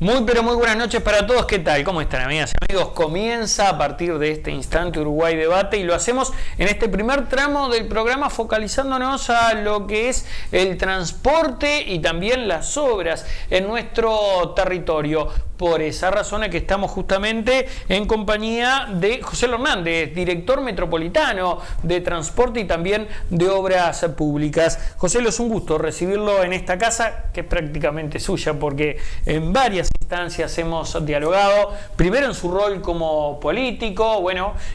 Muy pero muy buenas noches para todos. ¿Qué tal? ¿Cómo están, amigas y amigos? Comienza a partir de este instante Uruguay Debate y lo hacemos en este primer tramo del programa focalizándonos a lo que es el transporte y también las obras en nuestro territorio. Por esa razón es que estamos justamente en compañía de José Hernández, director metropolitano de transporte y también de obras públicas. José, es un gusto recibirlo en esta casa que es prácticamente suya porque en varias instancias hemos dialogado, primero en su rol como político,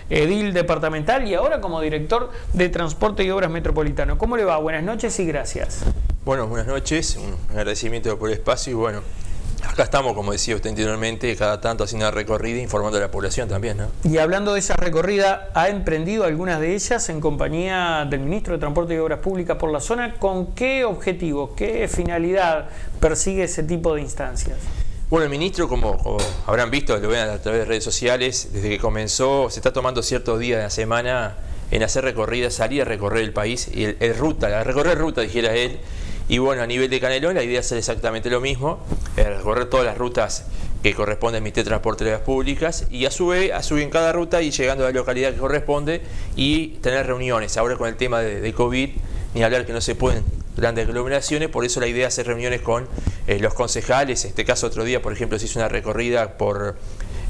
edil departamental y ahora como director de transporte y obras metropolitano. ¿Cómo le va? Buenas noches y gracias. Bueno, buenas noches, un agradecimiento por el espacio y bueno, acá estamos, como decía usted anteriormente, cada tanto haciendo una recorrida e informando a la población también, ¿no? Y hablando de esa recorrida, ¿ha emprendido algunas de ellas en compañía del Ministro de Transporte y Obras Públicas por la zona? ¿Con qué objetivo, qué finalidad persigue ese tipo de instancias? Bueno, el ministro, como habrán visto, lo ven a través de redes sociales, desde que comenzó, se está tomando ciertos días de la semana en hacer recorridas, salir a recorrer el país, y recorrer ruta, dijera él. Y bueno, a nivel de Canelón, la idea es hacer exactamente lo mismo, recorrer todas las rutas que corresponden al Ministerio de Transporte y Obras Públicas y a su vez, en cada ruta y llegando a la localidad que corresponde y tener reuniones. Ahora con el tema de COVID, ni hablar que no se pueden grandes aglomeraciones, por eso la idea es hacer reuniones con los concejales. En este caso, otro día, por ejemplo, se hizo una recorrida por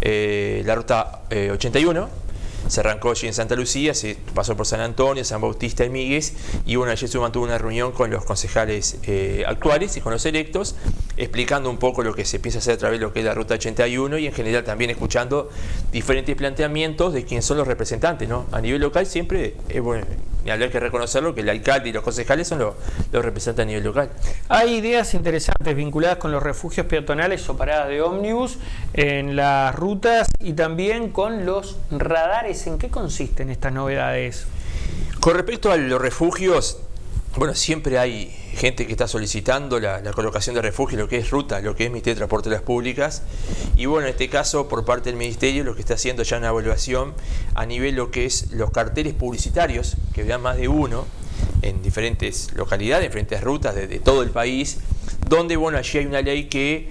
la ruta 81. Se arrancó allí en Santa Lucía, se pasó por San Antonio, San Bautista y Míguez, y bueno, ayer se mantuvo una reunión con los concejales actuales y con los electos, explicando un poco lo que se piensa hacer a través de lo que es la Ruta 81 y en general también escuchando diferentes planteamientos de quiénes son los representantes, ¿no? A nivel local siempre, bueno, hay que reconocerlo, que el alcalde y los concejales son los representantes a nivel local. Hay ideas interesantes vinculadas con los refugios peatonales o paradas de ómnibus en las rutas y también con los radares. ¿En qué consisten estas novedades? Con respecto a los refugios, bueno, siempre hay gente que está solicitando la colocación de refugios, lo que es ruta, lo que es Ministerio de Transporte y Obras Públicas. Y bueno, en este caso, por parte del Ministerio, lo que está haciendo ya una evaluación a nivel lo que es los carteles publicitarios, que verán más de uno en diferentes localidades, en diferentes rutas de todo el país, donde, bueno, allí hay una ley que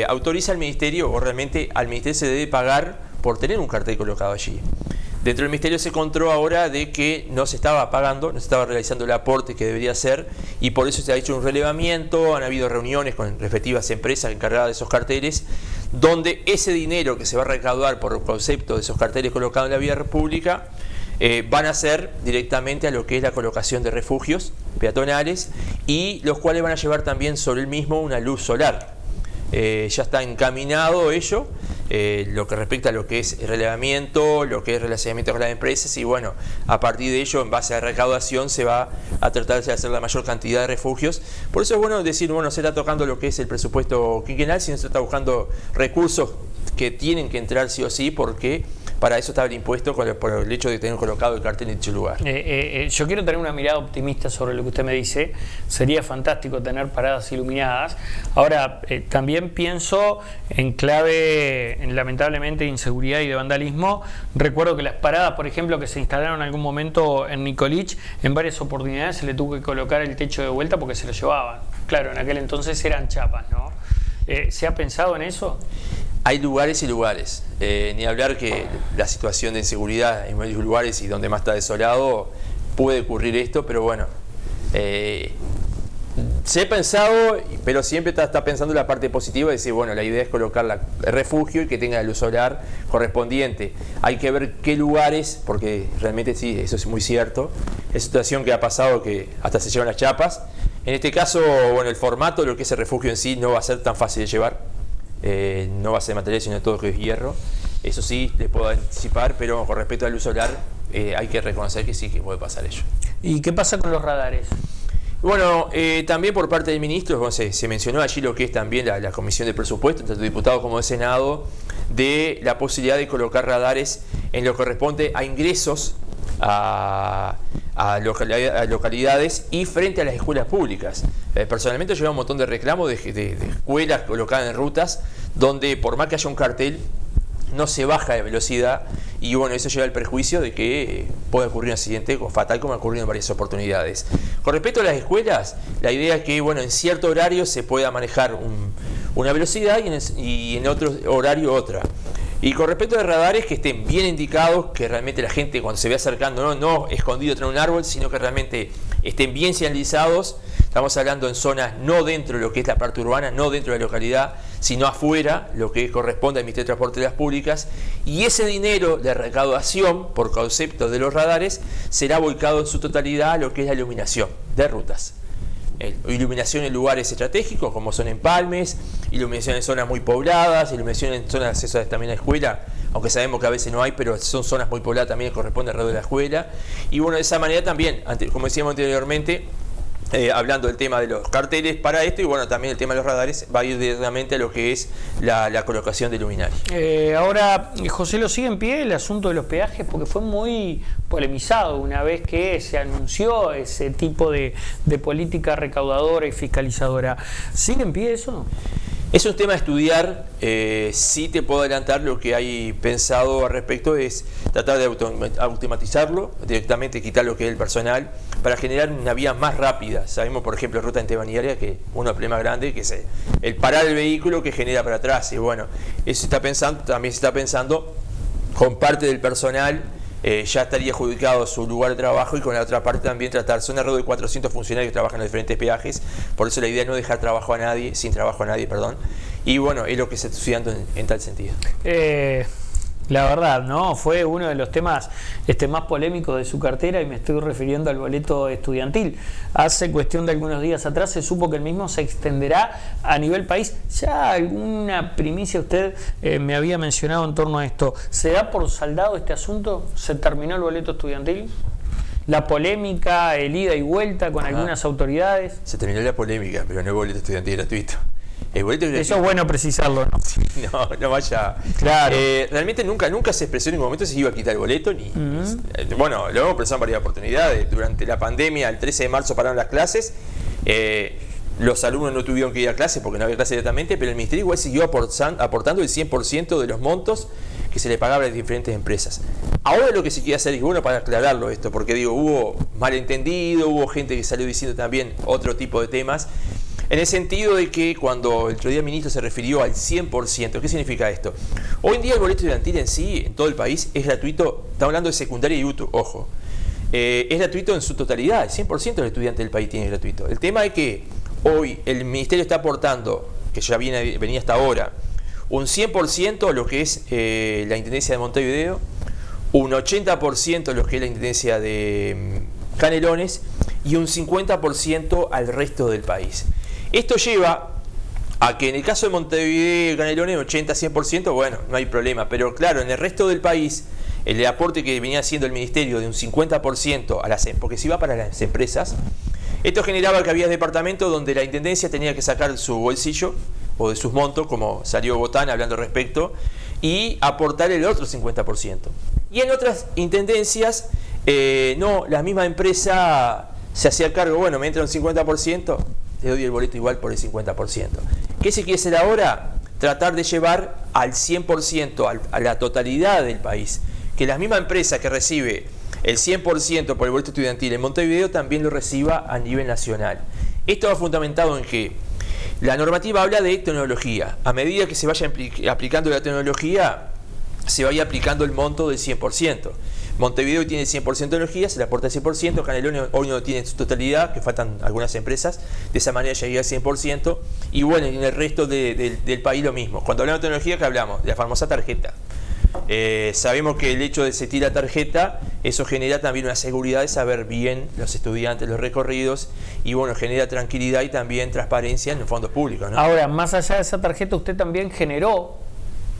autoriza al Ministerio, o realmente al Ministerio se debe pagar por tener un cartel colocado allí. Dentro del Ministerio se encontró ahora de que no se estaba pagando, no se estaba realizando el aporte que debería hacer y por eso se ha hecho un relevamiento, han habido reuniones con respectivas empresas encargadas de esos carteles, donde ese dinero que se va a recaudar por el concepto de esos carteles colocados en la vía pública van a ser directamente a lo que es la colocación de refugios peatonales y los cuales van a llevar también sobre el mismo una luz solar. Ya está encaminado ello, lo que respecta a lo que es el relevamiento, lo que es relacionamiento con las empresas y bueno, a partir de ello, en base a recaudación, se va a tratar de hacer la mayor cantidad de refugios. Por eso es bueno decir, bueno, se está tocando lo que es el presupuesto quinquenal, sino se está buscando recursos que tienen que entrar sí o sí, porque para eso estaba el impuesto por el hecho de tener colocado el cartel en dicho lugar. Yo quiero tener una mirada optimista sobre lo que usted me dice. Sería fantástico tener paradas iluminadas. Ahora, también pienso en clave, lamentablemente, de inseguridad y de vandalismo. Recuerdo que las paradas, por ejemplo, que se instalaron en algún momento en Nicolich, en varias oportunidades se le tuvo que colocar el techo de vuelta porque se lo llevaban. Claro, en aquel entonces eran chapas, ¿no? ¿Se ha pensado en eso? Hay lugares y lugares, ni hablar que la situación de inseguridad en varios lugares y donde más está desolado puede ocurrir esto, pero bueno, se ha pensado, pero siempre está pensando la parte positiva de decir, bueno, la idea es colocar el refugio y que tenga la luz solar correspondiente. Hay que ver qué lugares, porque realmente sí, eso es muy cierto, es situación que ha pasado que hasta se llevan las chapas. En este caso, bueno, el formato, lo que es el refugio en sí, no va a ser tan fácil de llevar. No va a ser material sino todo que es hierro, eso sí les puedo anticipar, pero con respecto al luz solar hay que reconocer que sí que puede pasar ello. ¿Y qué pasa con los radares? Bueno, también por parte del ministro, bueno, se mencionó allí lo que es también la comisión de presupuesto, tanto de diputados como de senado, de la posibilidad de colocar radares en lo que corresponde a ingresos a localidades y frente a las escuelas públicas. Personalmente yo veo un montón de reclamos de escuelas colocadas en rutas donde por más que haya un cartel no se baja de velocidad y bueno, eso lleva al perjuicio de que puede ocurrir un accidente fatal como ha ocurrido en varias oportunidades. Con respecto a las escuelas, la idea es que bueno, en cierto horario se pueda manejar una velocidad y en otro horario otra. Y con respecto a radares, que estén bien indicados, que realmente la gente cuando se ve acercando no escondido tras un árbol, sino que realmente estén bien señalizados. Estamos hablando en zonas no dentro de lo que es la parte urbana, no dentro de la localidad, sino afuera, lo que corresponde al Ministerio de Transporte de las Públicas. Y ese dinero de recaudación por concepto de los radares será volcado en su totalidad a lo que es la iluminación de rutas. Iluminación en lugares estratégicos como son empalmes, iluminación en zonas muy pobladas, iluminación en zonas de acceso también a la escuela, aunque sabemos que a veces no hay, pero son zonas muy pobladas también que corresponde alrededor de la escuela. Y bueno, de esa manera también, como decíamos anteriormente, hablando del tema de los carteles para esto, y bueno, también el tema de los radares va a ir directamente a lo que es la colocación de luminarias. Ahora, José, ¿lo sigue en pie el asunto de los peajes? Porque fue muy polemizado una vez que se anunció ese tipo de política recaudadora y fiscalizadora. ¿Sigue en pie eso? Es un tema a estudiar. Sí te puedo adelantar lo que hay pensado al respecto es tratar de automatizarlo, directamente quitar lo que es el personal para generar una vía más rápida. Sabemos, por ejemplo, ruta interbaniaria, que uno de los problemas grandes que es el parar el vehículo que genera para atrás. Y bueno, eso también se está pensando con parte del personal. Ya estaría adjudicado su lugar de trabajo y con la otra parte también tratar. Son alrededor de 400 funcionarios que trabajan en los diferentes peajes, por eso la idea es no dejar sin trabajo a nadie, y bueno, es lo que se está estudiando en tal sentido. La verdad, ¿no? Fue uno de los temas más polémicos de su cartera, y me estoy refiriendo al boleto estudiantil. Hace cuestión de algunos días atrás se supo que el mismo se extenderá a nivel país. Ya alguna primicia usted me había mencionado en torno a esto. ¿Se da por saldado este asunto? ¿Se terminó el boleto estudiantil? ¿La polémica, el ida y vuelta con algunas autoridades? Se terminó la polémica, pero no el boleto estudiantil gratuito. Eso es bueno precisarlo, ¿no? No vaya. Claro. Realmente nunca se expresó en ningún momento si se iba a quitar el boleto. Bueno, lo hemos expresado en varias oportunidades. Durante la pandemia, el 13 de marzo pararon las clases. Los alumnos no tuvieron que ir a clase porque no había clase directamente, pero el Ministerio igual siguió aportando el 100% de los montos que se le pagaba a las diferentes empresas. Ahora lo que se quiere hacer es bueno para aclararlo esto, porque hubo malentendido, hubo gente que salió diciendo también otro tipo de temas. En el sentido de que cuando el otro día el ministro se refirió al 100%, ¿qué significa esto? Hoy en día el boleto estudiantil en sí, en todo el país, es gratuito. Estamos hablando de secundaria y UTU, ojo. Es gratuito en su totalidad, el 100% del estudiante del país tiene gratuito. El tema es que hoy el ministerio está aportando, que ya venía hasta ahora, un 100% a lo que es la Intendencia de Montevideo, un 80% a lo que es la Intendencia de Canelones y un 50% al resto del país. Esto lleva a que en el caso de Montevideo y Canelones 80-100%, bueno, no hay problema, pero claro, en el resto del país el aporte que venía haciendo el ministerio de un 50% a las porque si va para las empresas, esto generaba que había departamentos donde la intendencia tenía que sacar su bolsillo o de sus montos, como salió Botán hablando al respecto, y aportar el otro 50%. Y en otras intendencias, no, la misma empresa se hacía cargo, bueno, me entra un 50%, te doy el boleto igual por el 50%. ¿Qué se quiere hacer ahora? Tratar de llevar al 100%, a la totalidad del país. Que la misma empresa que recibe el 100% por el boleto estudiantil en Montevideo también lo reciba a nivel nacional. Esto va fundamentado en que la normativa habla de tecnología. A medida que se vaya aplicando la tecnología, se vaya aplicando el monto del 100%. Montevideo tiene 100% de tecnología, se le aporta el 100%, Canelones hoy no tiene su totalidad, que faltan algunas empresas, de esa manera ya llega al 100%, y bueno, en el resto del país lo mismo. Cuando hablamos de tecnología, ¿qué hablamos? De la famosa tarjeta. Sabemos que el hecho de se tira tarjeta, eso genera también una seguridad de saber bien los estudiantes, los recorridos, y bueno, genera tranquilidad y también transparencia en los fondos públicos, ¿no? Ahora, más allá de esa tarjeta, usted también generó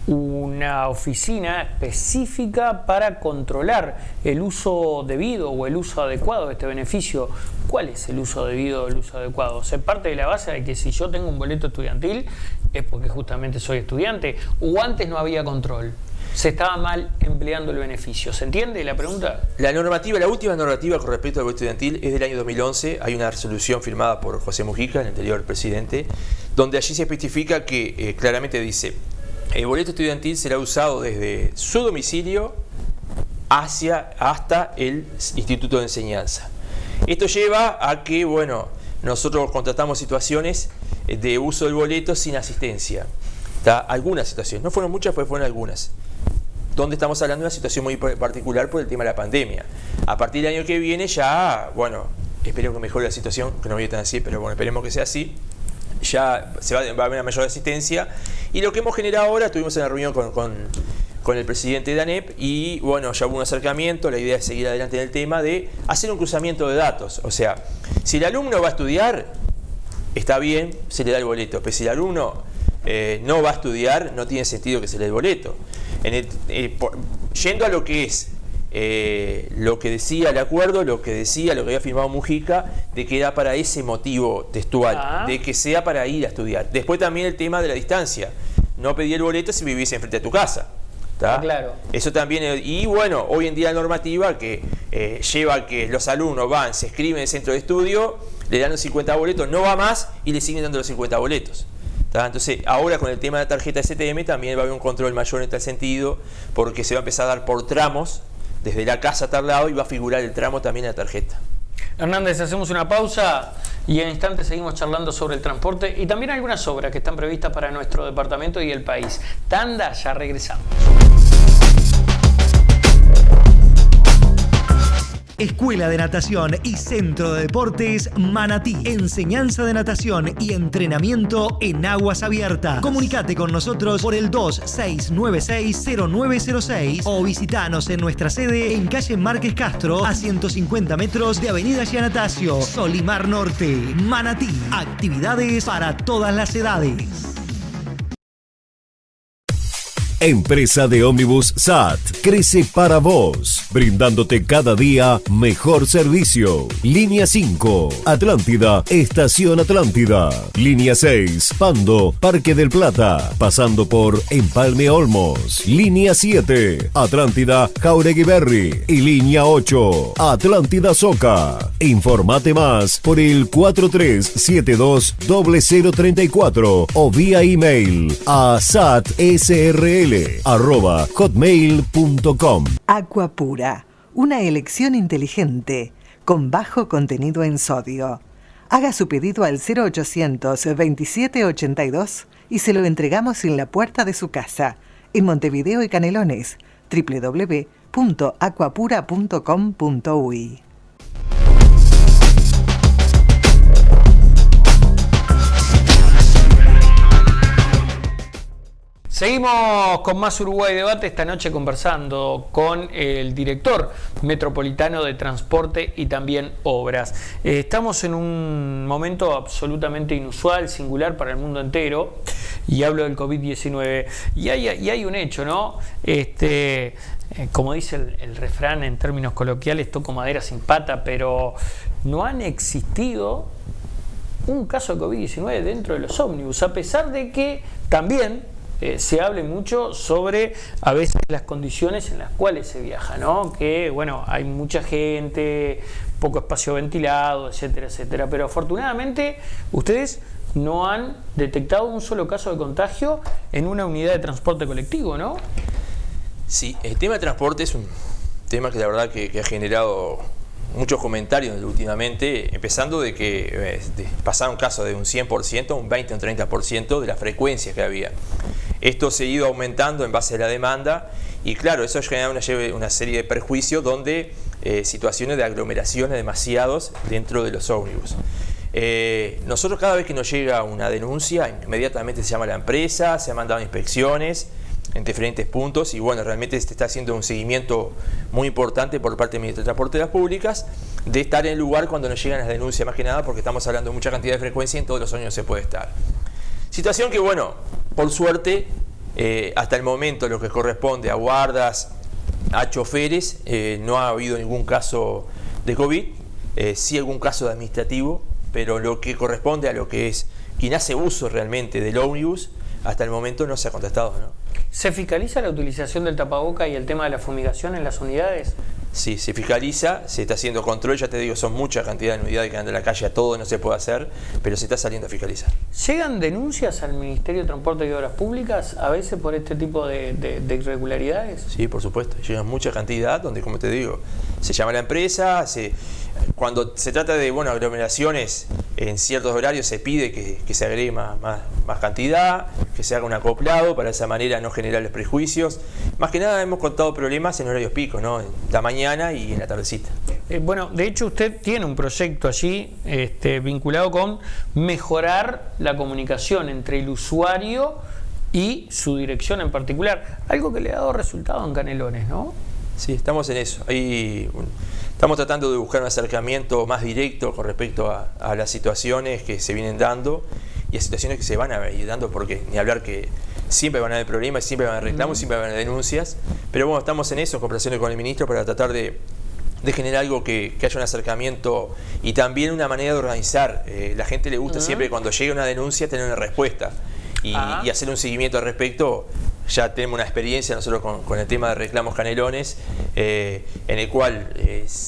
una oficina específica para controlar el uso debido o el uso adecuado de este beneficio. ¿Cuál es el uso debido o el uso adecuado? Se parte de la base de que si yo tengo un boleto estudiantil es porque justamente soy estudiante, o antes no había control, se estaba mal empleando el beneficio. ¿Se entiende la pregunta? La última normativa con respecto al boleto estudiantil es del año 2011. Hay una resolución firmada por José Mujica, el anterior presidente, donde allí se especifica que claramente dice: el boleto estudiantil será usado desde su domicilio hasta el instituto de enseñanza. Esto lleva a que, bueno, nosotros contratamos situaciones de uso del boleto sin asistencia. Algunas situaciones, no fueron muchas, pues fueron algunas, donde estamos hablando de una situación muy particular por el tema de la pandemia. A partir del año que viene ya, bueno, espero que mejore la situación, que no vaya tan así, pero bueno, esperemos que sea así. Ya va a haber una mayor asistencia, y lo que hemos generado ahora, estuvimos en la reunión con el presidente de ANEP, y bueno, ya hubo un acercamiento. La idea es seguir adelante en el tema de hacer un cruzamiento de datos. O sea, si el alumno va a estudiar, está bien, se le da el boleto, pero si el alumno no va a estudiar, no tiene sentido que se le dé el boleto. Yendo a lo que es lo que decía el acuerdo, lo que había firmado Mujica, de que era para ese motivo textual, de que sea para ir a estudiar. Después también el tema de la distancia, no pedir el boleto si vivís enfrente de tu casa. Claro. Eso también, y bueno, hoy en día la normativa que lleva a que los alumnos van, se escriben en el centro de estudio, le dan los 50 boletos, no va más y le siguen dando los 50 boletos. Entonces, ahora con el tema de la tarjeta STM también va a haber un control mayor en tal sentido, porque se va a empezar a dar por tramos, desde la casa a tal lado, y va a figurar el tramo también en la tarjeta. Hernández, hacemos una pausa y en instantes seguimos charlando sobre el transporte y también algunas obras que están previstas para nuestro departamento y el país. Tanda, ya regresamos. Escuela de Natación y Centro de Deportes Manatí. Enseñanza de natación y entrenamiento en aguas abiertas. Comunicate con nosotros por el 2696-0906 o visitanos en nuestra sede en calle Márquez Castro, a 150 metros de Avenida Giannatasio, Solimar Norte, Manatí. Actividades para todas las edades. Empresa de ómnibus SAT crece para vos, brindándote cada día mejor servicio. Línea 5, Atlántida, Estación Atlántida. Línea 6, Pando, Parque del Plata, pasando por Empalme Olmos. Línea 7, Atlántida, Jauregui Berry. Y línea 8, Atlántida Soca. Informate más por el 4372-0034 o vía email a satsrl@hotmail.com. Aqua Pura, una elección inteligente con bajo contenido en sodio. Haga su pedido al 0800 2782 y se lo entregamos en la puerta de su casa, en Montevideo y Canelones. www.aquapura.com.uy. Seguimos con más Uruguay Debate, esta noche conversando con el director metropolitano de Transporte y también Obras. Estamos en un momento absolutamente inusual, singular para el mundo entero, y hablo del COVID-19. Y hay un hecho, ¿no? Como dice el refrán en términos coloquiales, toco madera sin pata, pero no han existido un caso de COVID-19 dentro de los ómnibus, a pesar de que también se hable mucho sobre a veces las condiciones en las cuales se viaja, ¿no? Que bueno, hay mucha gente, poco espacio ventilado, etcétera, etcétera. Pero afortunadamente ustedes no han detectado un solo caso de contagio en una unidad de transporte colectivo, ¿no? Sí, el tema de transporte es un tema que la verdad que ha generado muchos comentarios últimamente, empezando de que pasaron casos de un 100% a un 20 o un 30% de la frecuencia que había. Esto se ha ido aumentando en base a la demanda y claro, eso genera una serie de perjuicios donde situaciones de aglomeraciones demasiados dentro de los ómnibus. Nosotros cada vez que nos llega una denuncia, inmediatamente se llama a la empresa, se han mandado inspecciones en diferentes puntos y bueno, realmente se está haciendo un seguimiento muy importante por parte del Ministerio de Transporte de las Públicas de estar en el lugar cuando nos llegan las denuncias, más que nada porque estamos hablando de mucha cantidad de frecuencia y en todos los años se puede estar. Situación que bueno, por suerte, hasta el momento lo que corresponde a guardas, a choferes, no ha habido ningún caso de COVID, sí algún caso de administrativo, pero lo que corresponde a lo que es quien hace uso realmente del ómnibus, hasta el momento no se ha contestado, ¿no? ¿Se fiscaliza la utilización del tapaboca y el tema de la fumigación en las unidades? Sí, se fiscaliza, se está haciendo control, ya te digo, son mucha cantidad de unidades que andan en la calle, a todo no se puede hacer, pero se está saliendo a fiscalizar. ¿Llegan denuncias al Ministerio de Transporte y Obras Públicas a veces por este tipo de irregularidades? Sí, por supuesto, llegan mucha cantidad donde, como te digo, se llama a la empresa, cuando se trata de aglomeraciones en ciertos horarios se pide que se agregue más cantidad, que se haga un acoplado para de esa manera no generarles prejuicios. Más que nada hemos contado problemas en horarios picos, ¿no? En la mañana y en la tardecita. Bueno, de hecho usted tiene un proyecto allí vinculado con mejorar la comunicación entre el usuario y su dirección en particular, algo que le ha dado resultado en Canelones, ¿no? Sí, estamos en eso. Estamos tratando de buscar un acercamiento más directo con respecto a las situaciones que se vienen dando y a situaciones que se van a ir dando, porque ni hablar que siempre van a haber problemas, siempre van a haber reclamos, siempre van a haber denuncias, pero bueno, estamos en eso, en conversaciones con el ministro para tratar de generar algo que haya un acercamiento y también una manera de organizar. La gente le gusta siempre cuando llega una denuncia tener una respuesta y hacer un seguimiento al respecto. Ya tenemos una experiencia nosotros con el tema de reclamos Canelones, en el cual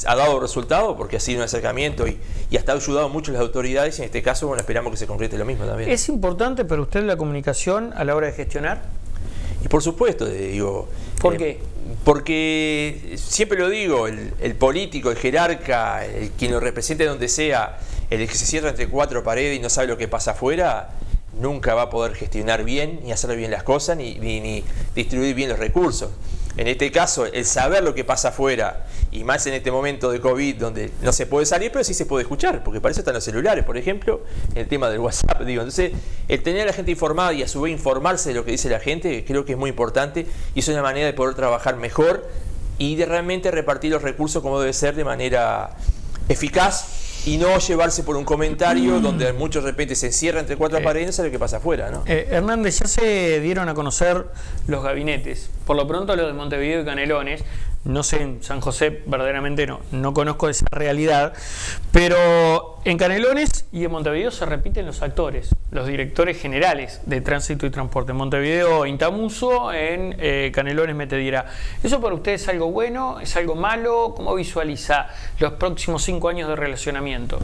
ha dado resultado porque ha sido un acercamiento y hasta ha ayudado mucho a las autoridades, y en este caso bueno, esperamos que se concrete lo mismo también. ¿Es importante para usted la comunicación a la hora de gestionar? Y por supuesto, digo... ¿Por qué? Porque siempre lo digo, el político, el jerarca, quien lo represente donde sea, el que se cierra entre cuatro paredes y no sabe lo que pasa afuera, nunca va a poder gestionar bien, ni hacer bien las cosas, ni distribuir bien los recursos. En este caso, el saber lo que pasa afuera, y más en este momento de COVID, donde no se puede salir, pero sí se puede escuchar, porque para eso están los celulares, por ejemplo, el tema del WhatsApp. Entonces, el tener a la gente informada y a su vez informarse de lo que dice la gente, creo que es muy importante, y es una manera de poder trabajar mejor y de realmente repartir los recursos como debe ser, de manera eficaz, y no llevarse por un comentario donde muchos de repente se encierra entre cuatro paredes y no sabe qué pasa afuera, ¿no? Hernández, ya se dieron a conocer los gabinetes. Por lo pronto los de Montevideo y Canelones. No sé, en San José verdaderamente no conozco esa realidad, pero en Canelones y en Montevideo se repiten los actores, los directores generales de Tránsito y Transporte. En Montevideo, Intamuso, en Canelones, Metediera. ¿Eso para usted es algo bueno? ¿Es algo malo? ¿Cómo visualiza los próximos 5 años de relacionamiento?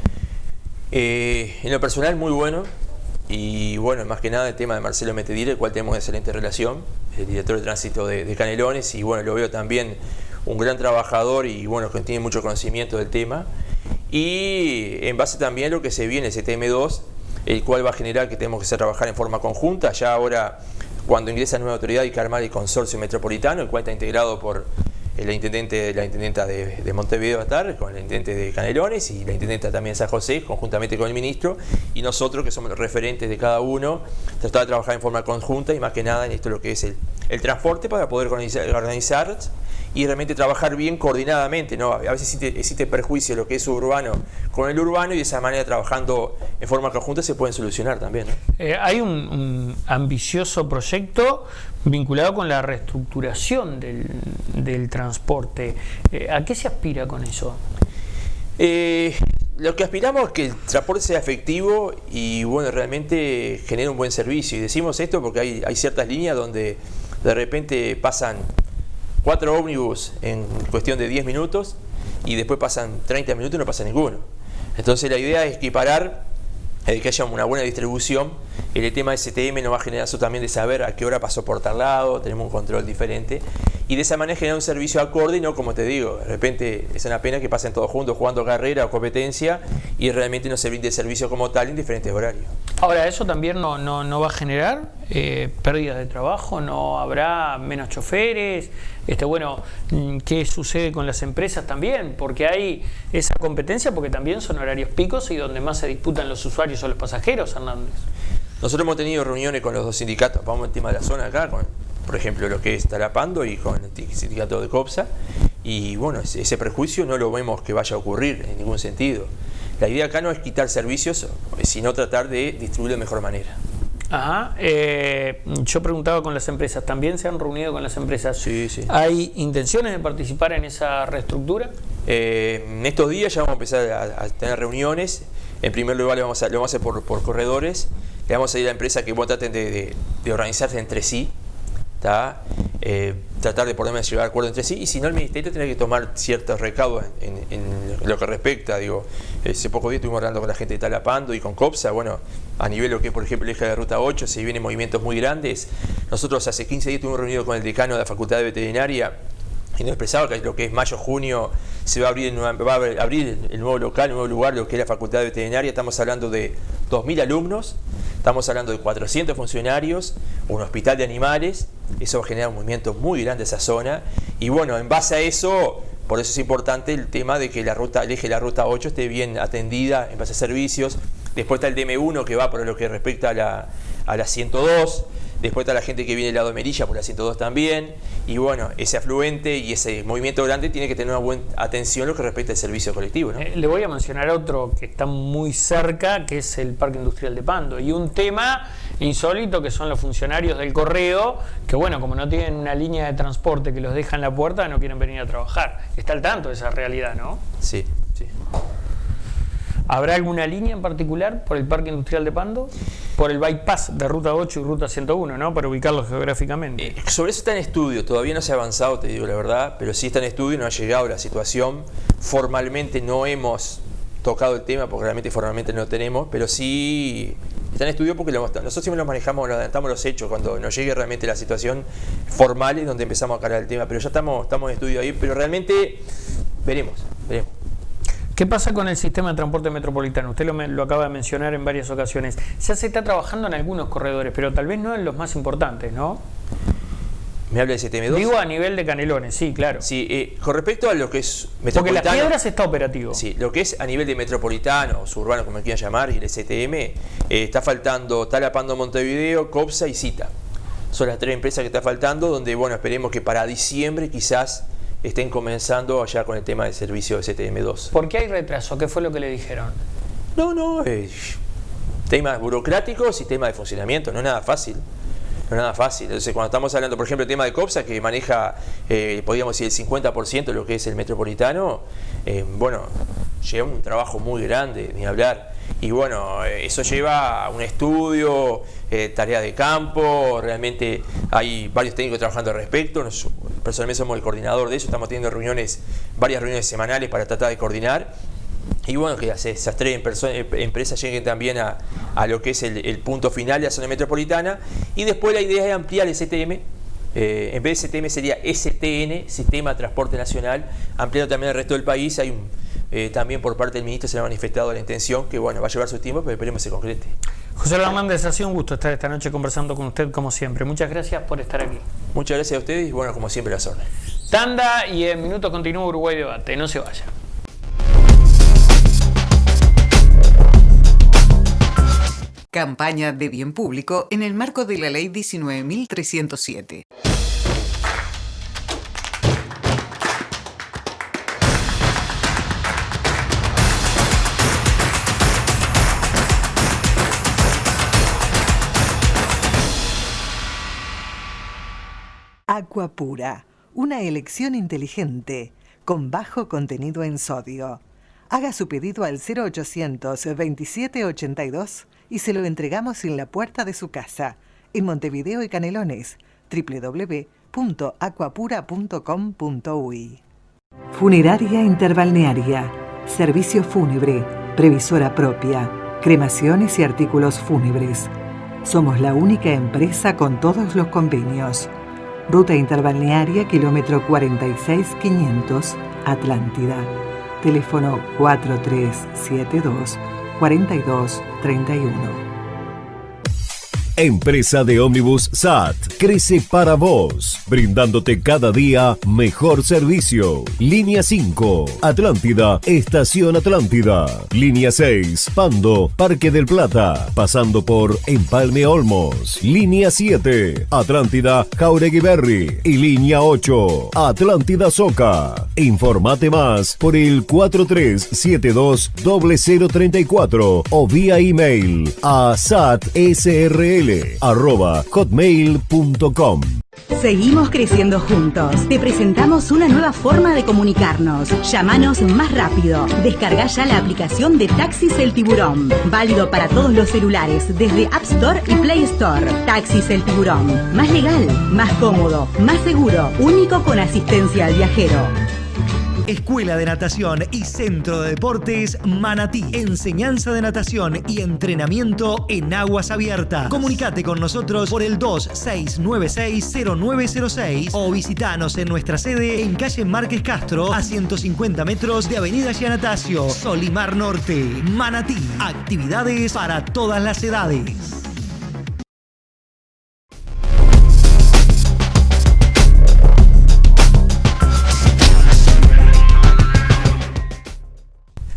En lo personal, muy bueno. Y bueno, más que nada el tema de Marcelo Metediera, el cual tenemos excelente relación, el director de Tránsito de Canelones, y bueno, lo veo también un gran trabajador y bueno, que tiene mucho conocimiento del tema. Y en base también a lo que se viene, el CTM2, el cual va a generar que tenemos que trabajar en forma conjunta. Ya ahora, cuando ingresa nueva autoridad, hay que armar el consorcio metropolitano, el cual está integrado por la intendenta de Montevideo, con el intendente de Canelones y la intendenta también de San José, conjuntamente con el ministro, y nosotros, que somos los referentes de cada uno, tratar de trabajar en forma conjunta y más que nada en esto lo que es el transporte, para poder organizar y realmente trabajar bien coordinadamente, ¿no? A veces existe perjuicio de lo que es urbano con el urbano, y de esa manera, trabajando en forma conjunta, se pueden solucionar también, ¿no? Hay un ambicioso proyecto vinculado con la reestructuración del transporte. ¿A qué se aspira con eso? Lo que aspiramos es que el transporte sea efectivo y bueno, realmente genere un buen servicio. Y decimos esto porque hay ciertas líneas donde de repente pasan 4 ómnibus en cuestión de 10 minutos y después pasan 30 minutos y no pasa ninguno. Entonces la idea es equiparar, que haya una buena distribución. El tema de STM nos va a generar eso también, de saber a qué hora pasó por tal lado, tenemos un control diferente, y de esa manera generar un servicio acorde, y no, como te digo, de repente es una pena que pasen todos juntos jugando carrera o competencia y realmente no se brinde servicio como tal en diferentes horarios. Ahora, ¿eso también no va a generar pérdidas de trabajo? ¿No habrá menos choferes? Bueno, ¿qué sucede con las empresas también? Porque hay esa competencia, porque también son horarios picos y donde más se disputan los usuarios o los pasajeros, Hernández. Nosotros hemos tenido reuniones con los dos sindicatos, vamos al tema de la zona acá, por ejemplo, lo que es Tarapando y con el sindicato de COPSA, y bueno, ese prejuicio no lo vemos que vaya a ocurrir en ningún sentido. La idea acá no es quitar servicios, sino tratar de distribuirlo de mejor manera. Ajá. Yo preguntaba con las empresas, ¿también se han reunido con las empresas? Sí, sí. ¿Hay intenciones de participar en esa reestructura? En estos días ya vamos a empezar a tener reuniones. En primer lugar lo vamos a hacer por corredores. Le vamos a ir a la empresa que traten de organizarse entre sí, tratar de por lo menos llegar a acuerdo entre sí, y si no, el ministerio tiene que tomar ciertos recaudos en lo que respecta. Hace pocos días estuvimos hablando con la gente de Talapando y con COPSA. Bueno, a nivel lo que, por ejemplo, el eje de Ruta 8, se vienen movimientos muy grandes. Nosotros hace 15 días estuvimos reunidos con el decano de la Facultad de Veterinaria, y nos expresaba que lo que es mayo-junio se va a abrir el nuevo local, el nuevo lugar, lo que es la Facultad de Veterinaria. Estamos hablando de 2.000 alumnos, estamos hablando de 400 funcionarios, un hospital de animales. Eso va a generar un movimiento muy grande en esa zona. Y bueno, en base a eso, por eso es importante el tema de que el eje de la ruta 8 esté bien atendida en base a servicios. Después está el DM1 que va por lo que respecta a la 102. Después está la gente que viene del lado de Melilla por la 102 también. Y bueno, ese afluente y ese movimiento grande tiene que tener una buena atención en lo que respecta al servicio colectivo, ¿no? Le voy a mencionar otro que está muy cerca, que es el Parque Industrial de Pando. Y un tema insólito que son los funcionarios del correo, que bueno, como no tienen una línea de transporte que los deja en la puerta, no quieren venir a trabajar. Está al tanto de esa realidad, ¿no? Sí, sí. ¿Habrá alguna línea en particular por el Parque Industrial de Pando? Por el bypass de Ruta 8 y Ruta 101, ¿no? Para ubicarlos geográficamente. Sobre eso está en estudio, todavía no se ha avanzado, te digo la verdad, pero sí está en estudio, no ha llegado la situación. Formalmente no hemos tocado el tema, porque realmente formalmente no lo tenemos, pero sí está en estudio porque nosotros siempre lo manejamos, lo adelantamos los hechos, cuando nos llegue realmente la situación formal es donde empezamos a cargar el tema, pero ya estamos en estudio ahí, pero realmente veremos. ¿Qué pasa con el sistema de transporte metropolitano? Usted lo acaba de mencionar en varias ocasiones. Ya se está trabajando en algunos corredores, pero tal vez no en los más importantes, ¿no? ¿Me habla de CTM2? Digo a nivel de Canelones, sí, claro. Sí, con respecto a lo que es metropolitano... Porque Las Piedras está operativo. Sí, lo que es a nivel de metropolitano, o suburbano, como quieran llamar, y el CTM, está faltando Talapando Montevideo, COPSA y Cita. Son las 3 empresas que está faltando, donde, bueno, esperemos que para diciembre quizás estén comenzando allá con el tema del servicio de CTM2. ¿Por qué hay retraso? ¿Qué fue lo que le dijeron? No, temas burocráticos y temas de funcionamiento, no es nada fácil. No es nada fácil. Entonces, cuando estamos hablando, por ejemplo, el tema de COPSA, que maneja, podríamos decir, el 50% de lo que es el metropolitano, bueno, lleva un trabajo muy grande, ni hablar. Y bueno, eso lleva un estudio, tarea de campo, realmente hay varios técnicos trabajando al respecto. Personalmente somos el coordinador de eso, estamos teniendo varias reuniones semanales para tratar de coordinar. Y bueno, que esas 3 empresas lleguen también a lo que es el punto final de la zona metropolitana. Y después la idea es ampliar el CTM. En vez de CTM sería STN, Sistema de Transporte Nacional, ampliando también al resto del país. Hay también por parte del ministro se le ha manifestado la intención, que bueno, va a llevar su tiempo, pero esperemos que se concrete. José Hernández, ha sido un gusto estar esta noche conversando con usted como siempre. Muchas gracias por estar aquí. Muchas gracias a ustedes y bueno, como siempre, las órdenes. Tanda y en minutos continúa Uruguay Debate. No se vaya. Campaña de bien público en el marco de la Ley 19.307. Aqua Pura, una elección inteligente con bajo contenido en sodio. Haga su pedido al 0800 2782 y se lo entregamos en la puerta de su casa, en Montevideo y Canelones, www.aquapura.com.uy. Funeraria Interbalnearia, servicio fúnebre, previsora propia, cremaciones y artículos fúnebres. Somos la única empresa con todos los convenios. Ruta Interbalnearia, kilómetro 46500, Atlántida. Teléfono 4372-4231. Empresa de ómnibus SAT crece para vos, brindándote cada día mejor servicio. Línea 5, Atlántida, Estación Atlántida. Línea 6, Pando, Parque del Plata, pasando por Empalme Olmos. Línea 7, Atlántida, Jauregui Berry. Y línea 8, Atlántida Soca. Informate más por el 4372-0034 o vía email a satsrl@hotmail.com. Seguimos creciendo juntos. Te presentamos una nueva forma de comunicarnos. Llámanos más rápido. Descarga ya la aplicación de Taxis El Tiburón. Válido para todos los celulares, desde App Store y Play Store. Taxis El Tiburón. Más legal, más cómodo, más seguro. Único con asistencia al viajero. Escuela de Natación y Centro de Deportes Manatí. Enseñanza de natación y entrenamiento en aguas abiertas. Comunicate con nosotros por el 2696-0906 o visitanos en nuestra sede en calle Márquez Castro, a 150 metros de Avenida Giannatasio, Solimar Norte, Manatí. Actividades para todas las edades.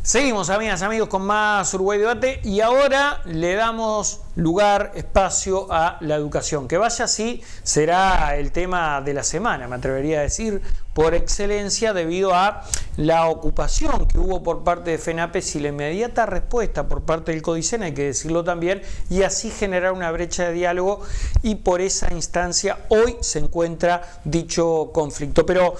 Seguimos, amigas, amigos, con más Uruguay Debate y ahora le damos lugar, espacio a la educación, que vaya así será el tema de la semana, me atrevería a decir, por excelencia, debido a la ocupación que hubo por parte de FENAPES y la inmediata respuesta por parte del CODICEN, hay que decirlo también, y así generar una brecha de diálogo, y por esa instancia hoy se encuentra dicho conflicto. Pero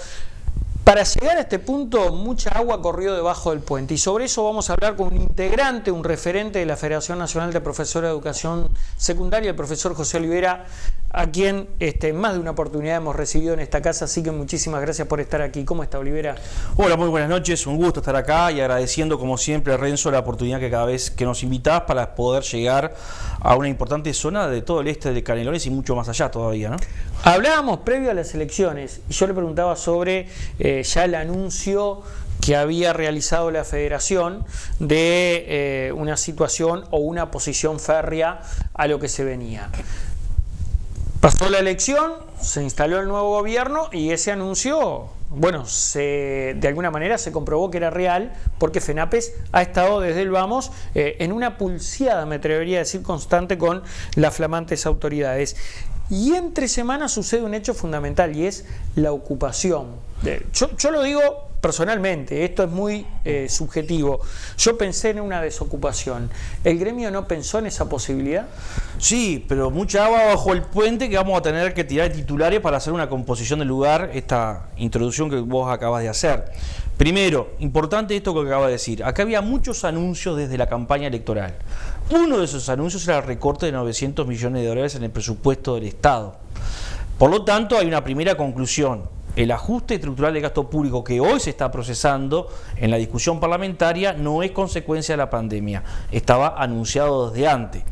para llegar a este punto, mucha agua corrió debajo del puente, y sobre eso vamos a hablar con un integrante, un referente de la Federación Nacional de Profesores de Educación Secundaria, el profesor José Olivera, a quien en más de una oportunidad hemos recibido en esta casa, así que muchísimas gracias por estar aquí. ¿Cómo está, Olivera? Hola, muy buenas noches, un gusto estar acá y agradeciendo como siempre, Renzo, la oportunidad que cada vez que nos invitás para poder llegar a una importante zona de todo el este de Canelones y mucho más allá todavía, ¿no? Hablábamos previo a las elecciones y yo le preguntaba sobre ya el anuncio que había realizado la Federación de una situación o una posición férrea a lo que se venía. Pasó la elección, se instaló el nuevo gobierno y ese anuncio, bueno, de alguna manera se comprobó que era real, porque FENAPES ha estado desde el vamos en una pulseada, me atrevería a decir, constante con las flamantes autoridades. Y entre semanas sucede un hecho fundamental y es la ocupación. Yo lo digo personalmente, esto es muy subjetivo. Yo pensé en una desocupación. ¿El gremio no pensó en esa posibilidad? Sí, pero mucha agua bajo el puente que vamos a tener que tirar titulares para hacer una composición del lugar, esta introducción que vos acabas de hacer. Primero, importante esto que acabas de decir. Acá había muchos anuncios desde la campaña electoral. Uno de esos anuncios era el recorte de 900 millones de dólares en el presupuesto del Estado. Por lo tanto, hay una primera conclusión. El ajuste estructural de gasto público que hoy se está procesando en la discusión parlamentaria no es consecuencia de la pandemia, estaba anunciado desde antes.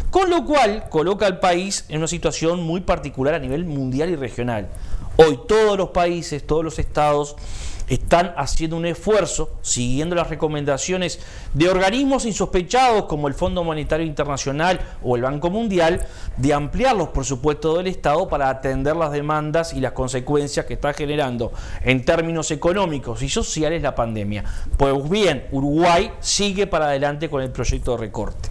Con lo cual coloca al país en una situación muy particular a nivel mundial y regional. Hoy todos los países, todos los estados están haciendo un esfuerzo, siguiendo las recomendaciones de organismos insospechados como el Fondo Monetario Internacional o el Banco Mundial, de ampliar los presupuestos del Estado para atender las demandas y las consecuencias que está generando en términos económicos y sociales la pandemia. Pues bien, Uruguay sigue para adelante con el proyecto de recorte.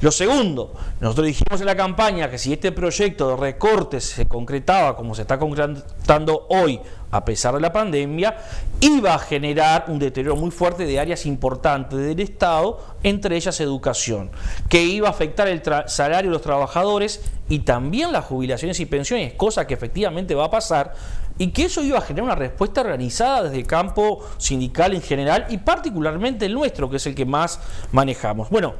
Lo segundo, nosotros dijimos en la campaña que si este proyecto de recortes se concretaba como se está concretando hoy, a pesar de la pandemia, iba a generar un deterioro muy fuerte de áreas importantes del Estado, entre ellas educación, que iba a afectar el salario de los trabajadores y también las jubilaciones y pensiones, cosa que efectivamente va a pasar, y que eso iba a generar una respuesta organizada desde el campo sindical en general y particularmente el nuestro, que es el que más manejamos. Bueno,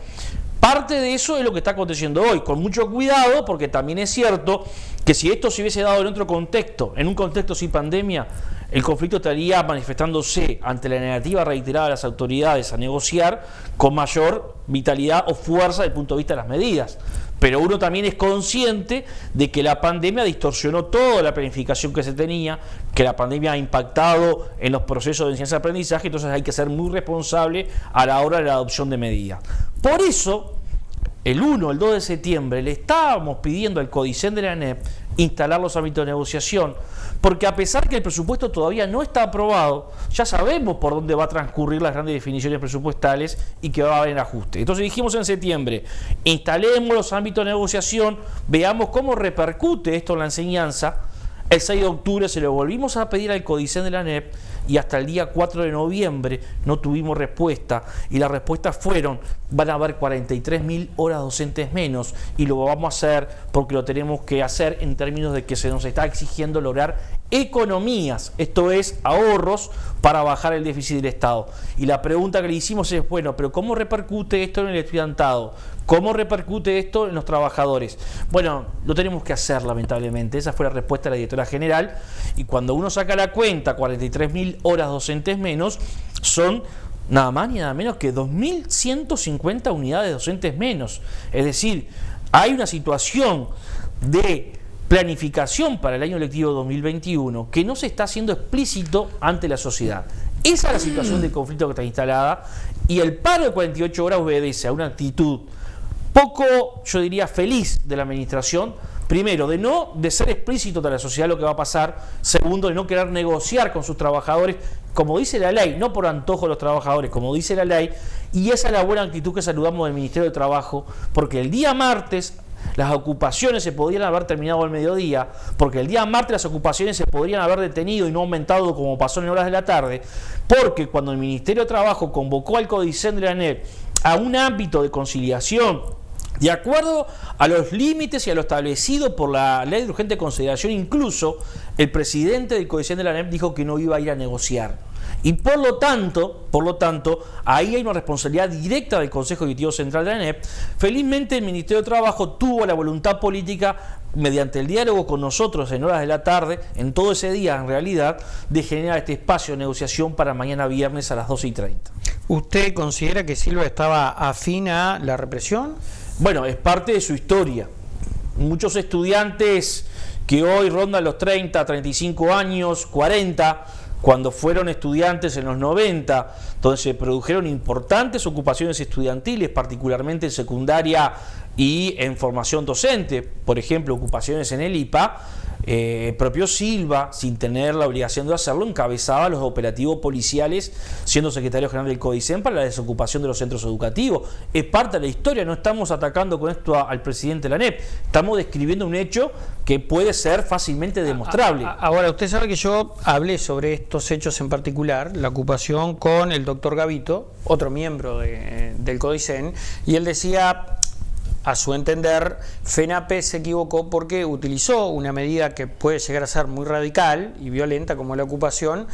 parte de eso es lo que está aconteciendo hoy, con mucho cuidado, porque también es cierto que si esto se hubiese dado en otro contexto, en un contexto sin pandemia, el conflicto estaría manifestándose ante la negativa reiterada de las autoridades a negociar con mayor vitalidad o fuerza desde el punto de vista de las medidas. Pero uno también es consciente de que la pandemia distorsionó toda la planificación que se tenía, que la pandemia ha impactado en los procesos de enseñanza-aprendizaje, entonces hay que ser muy responsable a la hora de la adopción de medidas. Por eso, el 1, el 2 de septiembre, le estábamos pidiendo al CODICEN de la ANEP instalar los ámbitos de negociación, porque a pesar que el presupuesto todavía no está aprobado, ya sabemos por dónde va a transcurrir las grandes definiciones presupuestales y que va a haber ajuste. Entonces dijimos en septiembre, instalemos los ámbitos de negociación, veamos cómo repercute esto en la enseñanza. El 6 de octubre se lo volvimos a pedir al CODICEN de la ANEP y hasta el día 4 de noviembre no tuvimos respuesta, y las respuestas fueron: van a haber 43.000 horas docentes menos, y lo vamos a hacer porque lo tenemos que hacer en términos de que se nos está exigiendo lograr economías, esto es ahorros para bajar el déficit del Estado. Y la pregunta que le hicimos es, bueno, pero ¿cómo repercute esto en el estudiantado? ¿Cómo repercute esto en los trabajadores? Bueno, lo tenemos que hacer, lamentablemente. Esa fue la respuesta de la directora general. Y cuando uno saca la cuenta, 43.000 horas docentes menos, son nada más ni nada menos que 2.150 unidades docentes menos. Es decir, hay una situación de planificación para el año lectivo 2021 que no se está haciendo explícito ante la sociedad. Esa es la situación de conflicto que está instalada, y el paro de 48 horas obedece a una actitud poco, yo diría, feliz de la administración. Primero, de ser explícito ante la sociedad lo que va a pasar. Segundo, de no querer negociar con sus trabajadores, como dice la ley, no por antojo de los trabajadores, como dice la ley. Y esa es la buena actitud que saludamos del Ministerio de Trabajo, porque el día martes las ocupaciones se podrían haber terminado al mediodía, porque el día martes las ocupaciones se podrían haber detenido y no aumentado como pasó en horas de la tarde, porque cuando el Ministerio de Trabajo convocó al CODICEN de la ANEP a un ámbito de conciliación de acuerdo a los límites y a lo establecido por la ley de urgente consideración, incluso el presidente del CODICEN de la ANEP dijo que no iba a ir a negociar. Y por lo tanto, ahí hay una responsabilidad directa del Consejo Directivo Central de la ANEP. Felizmente el Ministerio de Trabajo tuvo la voluntad política, mediante el diálogo con nosotros en horas de la tarde, en todo ese día en realidad, de generar este espacio de negociación para mañana viernes a las 12:30. ¿Usted considera que Silva estaba afín a la represión? Bueno, es parte de su historia. Muchos estudiantes que hoy rondan los 30, 35 años, 40, cuando fueron estudiantes en los 90, donde se produjeron importantes ocupaciones estudiantiles, particularmente en secundaria y en formación docente, por ejemplo, ocupaciones en el IPA, el propio Silva, sin tener la obligación de hacerlo, encabezaba los operativos policiales, siendo secretario general del CODICEN, para la desocupación de los centros educativos. Es parte de la historia, no estamos atacando con esto al presidente de la ANEP, estamos describiendo un hecho que puede ser fácilmente demostrable. Ahora, usted sabe que yo hablé sobre estos hechos en particular, la ocupación, con el doctor Gavito, otro miembro del CODICEN, y él decía, a su entender, FENAPE se equivocó porque utilizó una medida que puede llegar a ser muy radical y violenta, como la ocupación,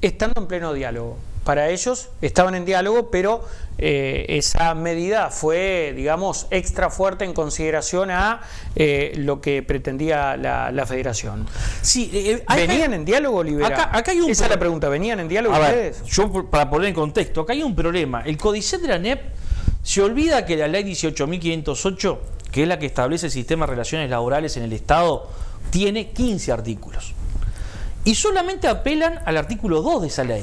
estando en pleno diálogo. Para ellos estaban en diálogo, pero esa medida fue, digamos, extra fuerte en consideración a lo que pretendía la federación. Sí, ¿venían en diálogo, Libera? Acá hay Esa es la pregunta, ¿venían en diálogo ustedes? Yo, para poner en contexto, acá hay un problema. El CODICEN de la ANEP se olvida que la ley 18.508, que es la que establece el sistema de relaciones laborales en el Estado, tiene 15 artículos. Y solamente apelan al artículo 2 de esa ley,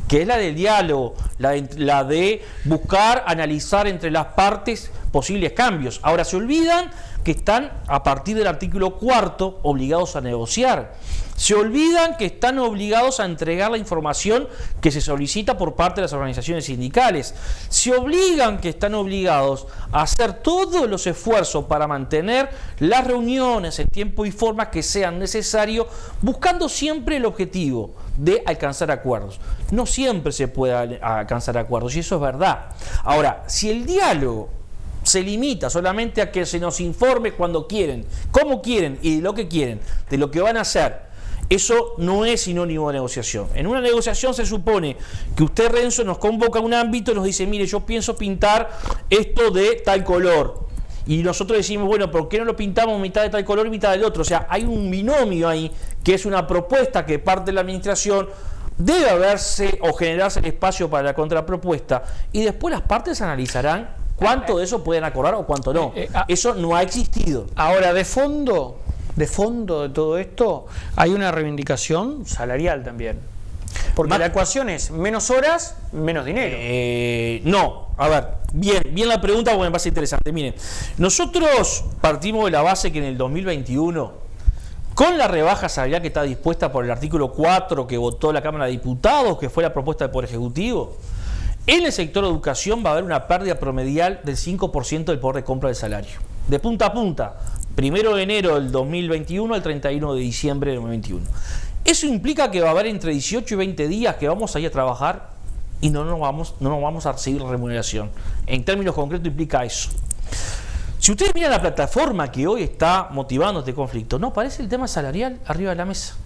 que es la del diálogo, la de buscar, analizar entre las partes posibles cambios. Ahora se olvidan que están, a partir del artículo 4, obligados a negociar. Se olvidan que están obligados a entregar la información que se solicita por parte de las organizaciones sindicales. Se obligan que están obligados a hacer todos los esfuerzos para mantener las reuniones en tiempo y forma que sean necesarios, buscando siempre el objetivo de alcanzar acuerdos. No siempre se puede alcanzar acuerdos, y eso es verdad. Ahora, si el diálogo se limita solamente a que se nos informe cuando quieren, cómo quieren y de lo que quieren, de lo que van a hacer, eso no es sinónimo de negociación. En una negociación se supone que usted, Renzo, nos convoca a un ámbito y nos dice, mire, yo pienso pintar esto de tal color. Y nosotros decimos, bueno, ¿por qué no lo pintamos mitad de tal color y mitad del otro? O sea, hay un binomio ahí, que es una propuesta que parte de la administración, debe haberse o generarse el espacio para la contrapropuesta, y después las partes analizarán cuánto de eso pueden acordar o cuánto no. Eso no ha existido. Ahora, de fondo de todo esto, hay una reivindicación salarial también. Porque la ecuación es menos horas, menos dinero. No, a ver, bien la pregunta, porque me parece interesante. Miren, nosotros partimos de la base que en el 2021, con la rebaja salarial que está dispuesta por el artículo 4 que votó la Cámara de Diputados, que fue la propuesta del Poder Ejecutivo, en el sector de educación va a haber una pérdida promedial del 5% del poder de compra del salario. De punta a punta, 1 de enero del 2021 al 31 de diciembre del 2021. Eso implica que va a haber entre 18 y 20 días que vamos a ir a trabajar y no nos vamos a recibir remuneración. En términos concretos implica eso. Si ustedes miran la plataforma que hoy está motivando este conflicto, no aparece el tema salarial arriba de la mesa.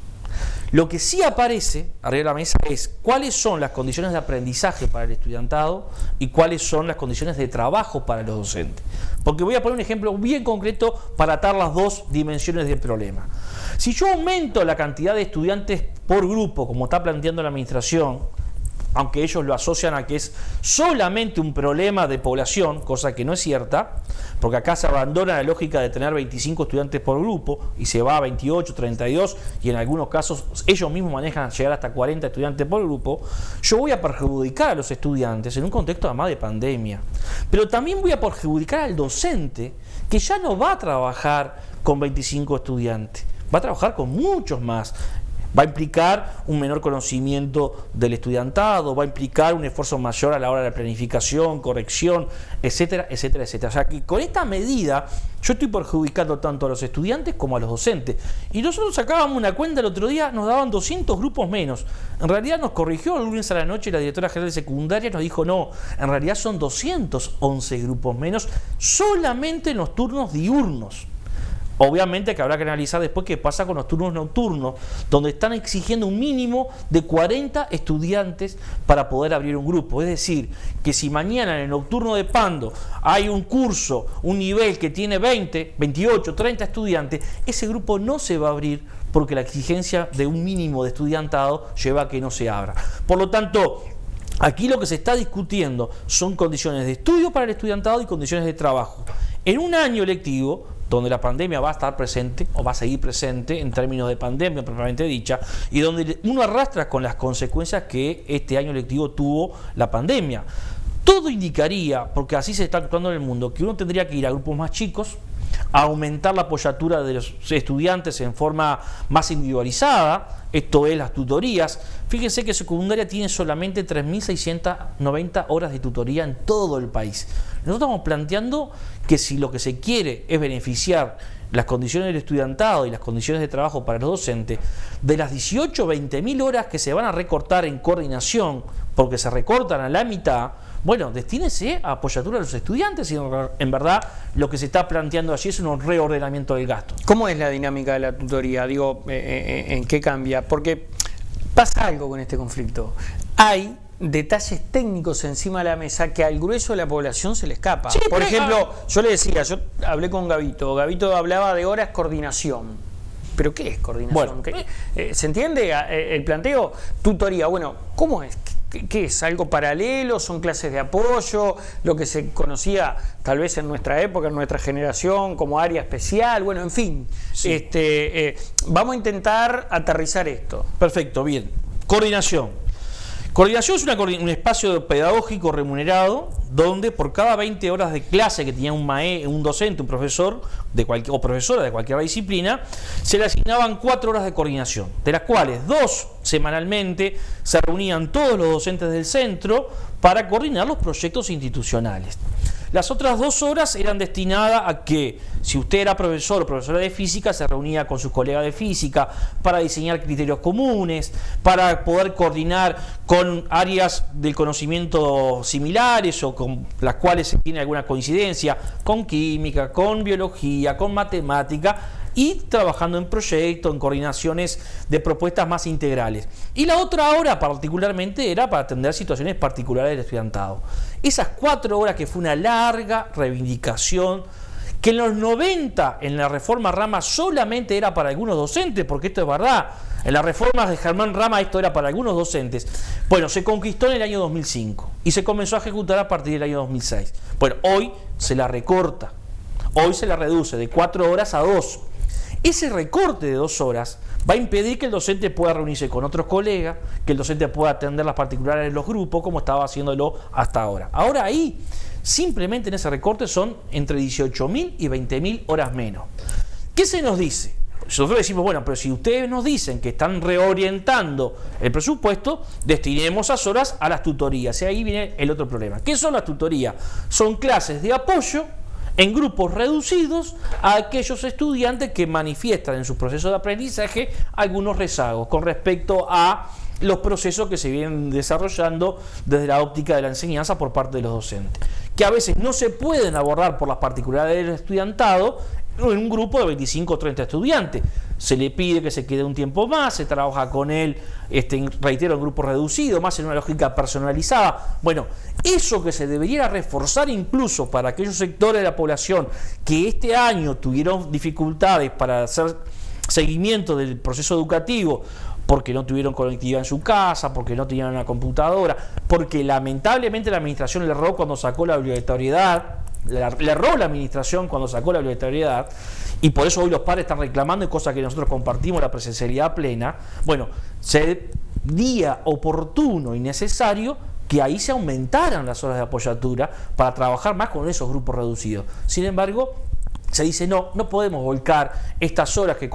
Lo que sí aparece arriba de la mesa es cuáles son las condiciones de aprendizaje para el estudiantado y cuáles son las condiciones de trabajo para los docentes. Porque voy a poner un ejemplo bien concreto para atar las dos dimensiones del problema. Si yo aumento la cantidad de estudiantes por grupo, como está planteando la administración, aunque ellos lo asocian a que es solamente un problema de población, cosa que no es cierta, porque acá se abandona la lógica de tener 25 estudiantes por grupo y se va a 28, 32 y en algunos casos ellos mismos manejan llegar hasta 40 estudiantes por grupo. Yo voy a perjudicar a los estudiantes en un contexto además de pandemia, pero también voy a perjudicar al docente, que ya no va a trabajar con 25 estudiantes, va a trabajar con muchos más. Va a implicar un menor conocimiento del estudiantado, va a implicar un esfuerzo mayor a la hora de la planificación, corrección, etcétera, etcétera, etcétera. O sea que con esta medida yo estoy perjudicando tanto a los estudiantes como a los docentes. Y nosotros sacábamos una cuenta el otro día, nos daban 200 grupos menos. En realidad nos corrigió el lunes a la noche la directora general de secundaria, nos dijo no, en realidad son 211 grupos menos solamente en los turnos diurnos. Obviamente que habrá que analizar después qué pasa con los turnos nocturnos, donde están exigiendo un mínimo de 40 estudiantes para poder abrir un grupo. Es decir, que si mañana en el nocturno de Pando hay un curso, un nivel que tiene 20, 28, 30 estudiantes, ese grupo no se va a abrir porque la exigencia de un mínimo de estudiantado lleva a que no se abra. Por lo tanto, aquí lo que se está discutiendo son condiciones de estudio para el estudiantado y condiciones de trabajo. En un año lectivo, donde la pandemia va a estar presente o va a seguir presente en términos de pandemia propiamente dicha, y donde uno arrastra con las consecuencias que este año lectivo tuvo la pandemia. Todo indicaría, porque así se está actuando en el mundo, que uno tendría que ir a grupos más chicos, a aumentar la apoyatura de los estudiantes en forma más individualizada, esto es las tutorías. Fíjense que secundaria tiene solamente 3.690 horas de tutoría en todo el país. Nosotros estamos planteando que si lo que se quiere es beneficiar las condiciones del estudiantado y las condiciones de trabajo para los docentes, de las 18 o 20.000 horas que se van a recortar en coordinación, porque se recortan a la mitad, bueno, destínese a apoyatura a los estudiantes y en verdad lo que se está planteando allí es un reordenamiento del gasto. ¿Cómo es la dinámica de la tutoría? Digo, ¿en qué cambia? Porque pasa algo con este conflicto. Hay detalles técnicos encima de la mesa que al grueso de la población se le escapa. Sí, por ejemplo, yo le decía, yo hablé con Gabito hablaba de horas coordinación. ¿Pero qué es coordinación? Bueno, ¿se entiende el planteo? Tutoría, bueno, ¿cómo es? ¿Qué es? ¿Algo paralelo? ¿Son clases de apoyo? Lo que se conocía tal vez en nuestra época, en nuestra generación, como área especial. Bueno, en fin, sí. Vamos a intentar aterrizar esto. Perfecto, bien. Coordinación. Coordinación es un espacio pedagógico remunerado donde por cada 20 horas de clase que tenía un docente, un profesor o profesora de cualquier disciplina, se le asignaban 4 horas de coordinación, de las cuales 2 semanalmente se reunían todos los docentes del centro para coordinar los proyectos institucionales. Las otras 2 horas eran destinadas a que, si usted era profesor o profesora de física, se reunía con sus colegas de física para diseñar criterios comunes, para poder coordinar con áreas del conocimiento similares o con las cuales se tiene alguna coincidencia, con química, con biología, con matemática, y trabajando en proyectos, en coordinaciones de propuestas más integrales. Y la otra hora particularmente era para atender situaciones particulares del estudiantado. Esas 4 horas que fue una larga reivindicación, que en los 90 en la reforma Rama solamente era para algunos docentes, porque esto es verdad, en las reformas de Germán Rama esto era para algunos docentes. Bueno, se conquistó en el año 2005 y se comenzó a ejecutar a partir del año 2006. Bueno, hoy se la recorta, hoy se la reduce de 4 horas a 2. Ese recorte de 2 horas va a impedir que el docente pueda reunirse con otros colegas, que el docente pueda atender las particulares de los grupos, como estaba haciéndolo hasta ahora. Ahora ahí, simplemente en ese recorte son entre 18.000 y 20.000 horas menos. ¿Qué se nos dice? Nosotros decimos, bueno, pero si ustedes nos dicen que están reorientando el presupuesto, destinemos esas horas a las tutorías. Y ahí viene el otro problema. ¿Qué son las tutorías? Son clases de apoyo en grupos reducidos a aquellos estudiantes que manifiestan en su proceso de aprendizaje algunos rezagos con respecto a los procesos que se vienen desarrollando desde la óptica de la enseñanza por parte de los docentes, que a veces no se pueden abordar por las particularidades del estudiantado en un grupo de 25 o 30 estudiantes. se le pide que se quede un tiempo más, se trabaja con él, reitero, en grupo reducido, más en una lógica personalizada. Bueno, eso que se debería reforzar incluso para aquellos sectores de la población que este año tuvieron dificultades para hacer seguimiento del proceso educativo, porque no tuvieron conectividad en su casa, porque no tenían una computadora, porque lamentablemente la administración le erró cuando sacó la obligatoriedad, le erró la administración cuando sacó la obligatoriedad, y por eso hoy los padres están reclamando, cosa que nosotros compartimos, la presencialidad plena. Bueno, sería oportuno y necesario que ahí se aumentaran las horas de apoyatura para trabajar más con esos grupos reducidos. Sin embargo, se dice no podemos volcar estas horas que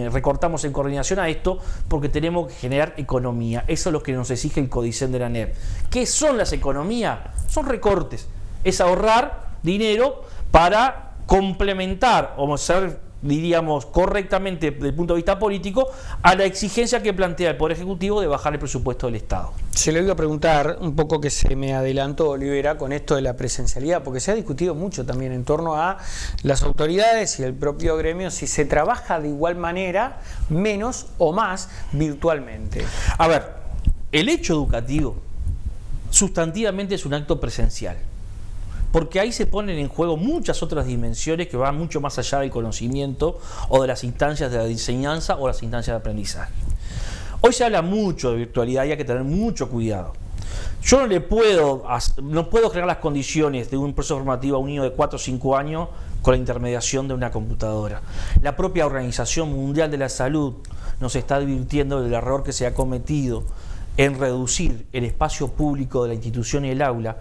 recortamos en coordinación a esto, porque tenemos que generar economía. Eso es lo que nos exige el Codicen de la ANEP. ¿Qué son las economías? Son recortes. Es ahorrar dinero para complementar o ser, diríamos, correctamente desde el punto de vista político a la exigencia que plantea el Poder Ejecutivo de bajar el presupuesto del Estado. Se le iba a preguntar un poco, que se me adelantó Olivera, con esto de la presencialidad, porque se ha discutido mucho también en torno a las autoridades y el propio gremio, si se trabaja de igual manera, menos o más virtualmente. A ver, el hecho educativo sustantivamente es un acto presencial, porque ahí se ponen en juego muchas otras dimensiones que van mucho más allá del conocimiento o de las instancias de la enseñanza o las instancias de aprendizaje. Hoy se habla mucho de virtualidad y hay que tener mucho cuidado. Yo no puedo crear las condiciones de un proceso formativo a un niño de 4 o 5 años con la intermediación de una computadora. La propia Organización Mundial de la Salud nos está advirtiendo del error que se ha cometido en reducir el espacio público de la institución y el aula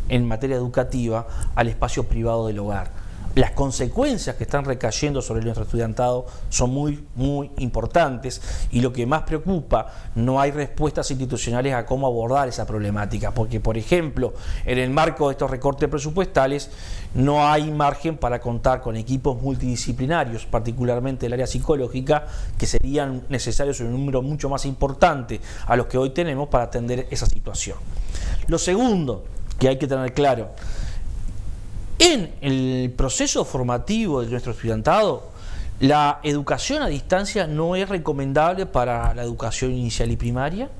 en materia educativa al espacio privado del hogar. Las consecuencias que están recayendo sobre nuestro estudiantado son muy, muy importantes, y lo que más preocupa, no hay respuestas institucionales a cómo abordar esa problemática, porque, por ejemplo, en el marco de estos recortes presupuestales no hay margen para contar con equipos multidisciplinarios, particularmente el área psicológica, que serían necesarios en un número mucho más importante a los que hoy tenemos para atender esa situación. Lo segundo que hay que tener claro: en el proceso formativo de nuestro estudiantado, la educación a distancia no es recomendable para la educación inicial y primaria,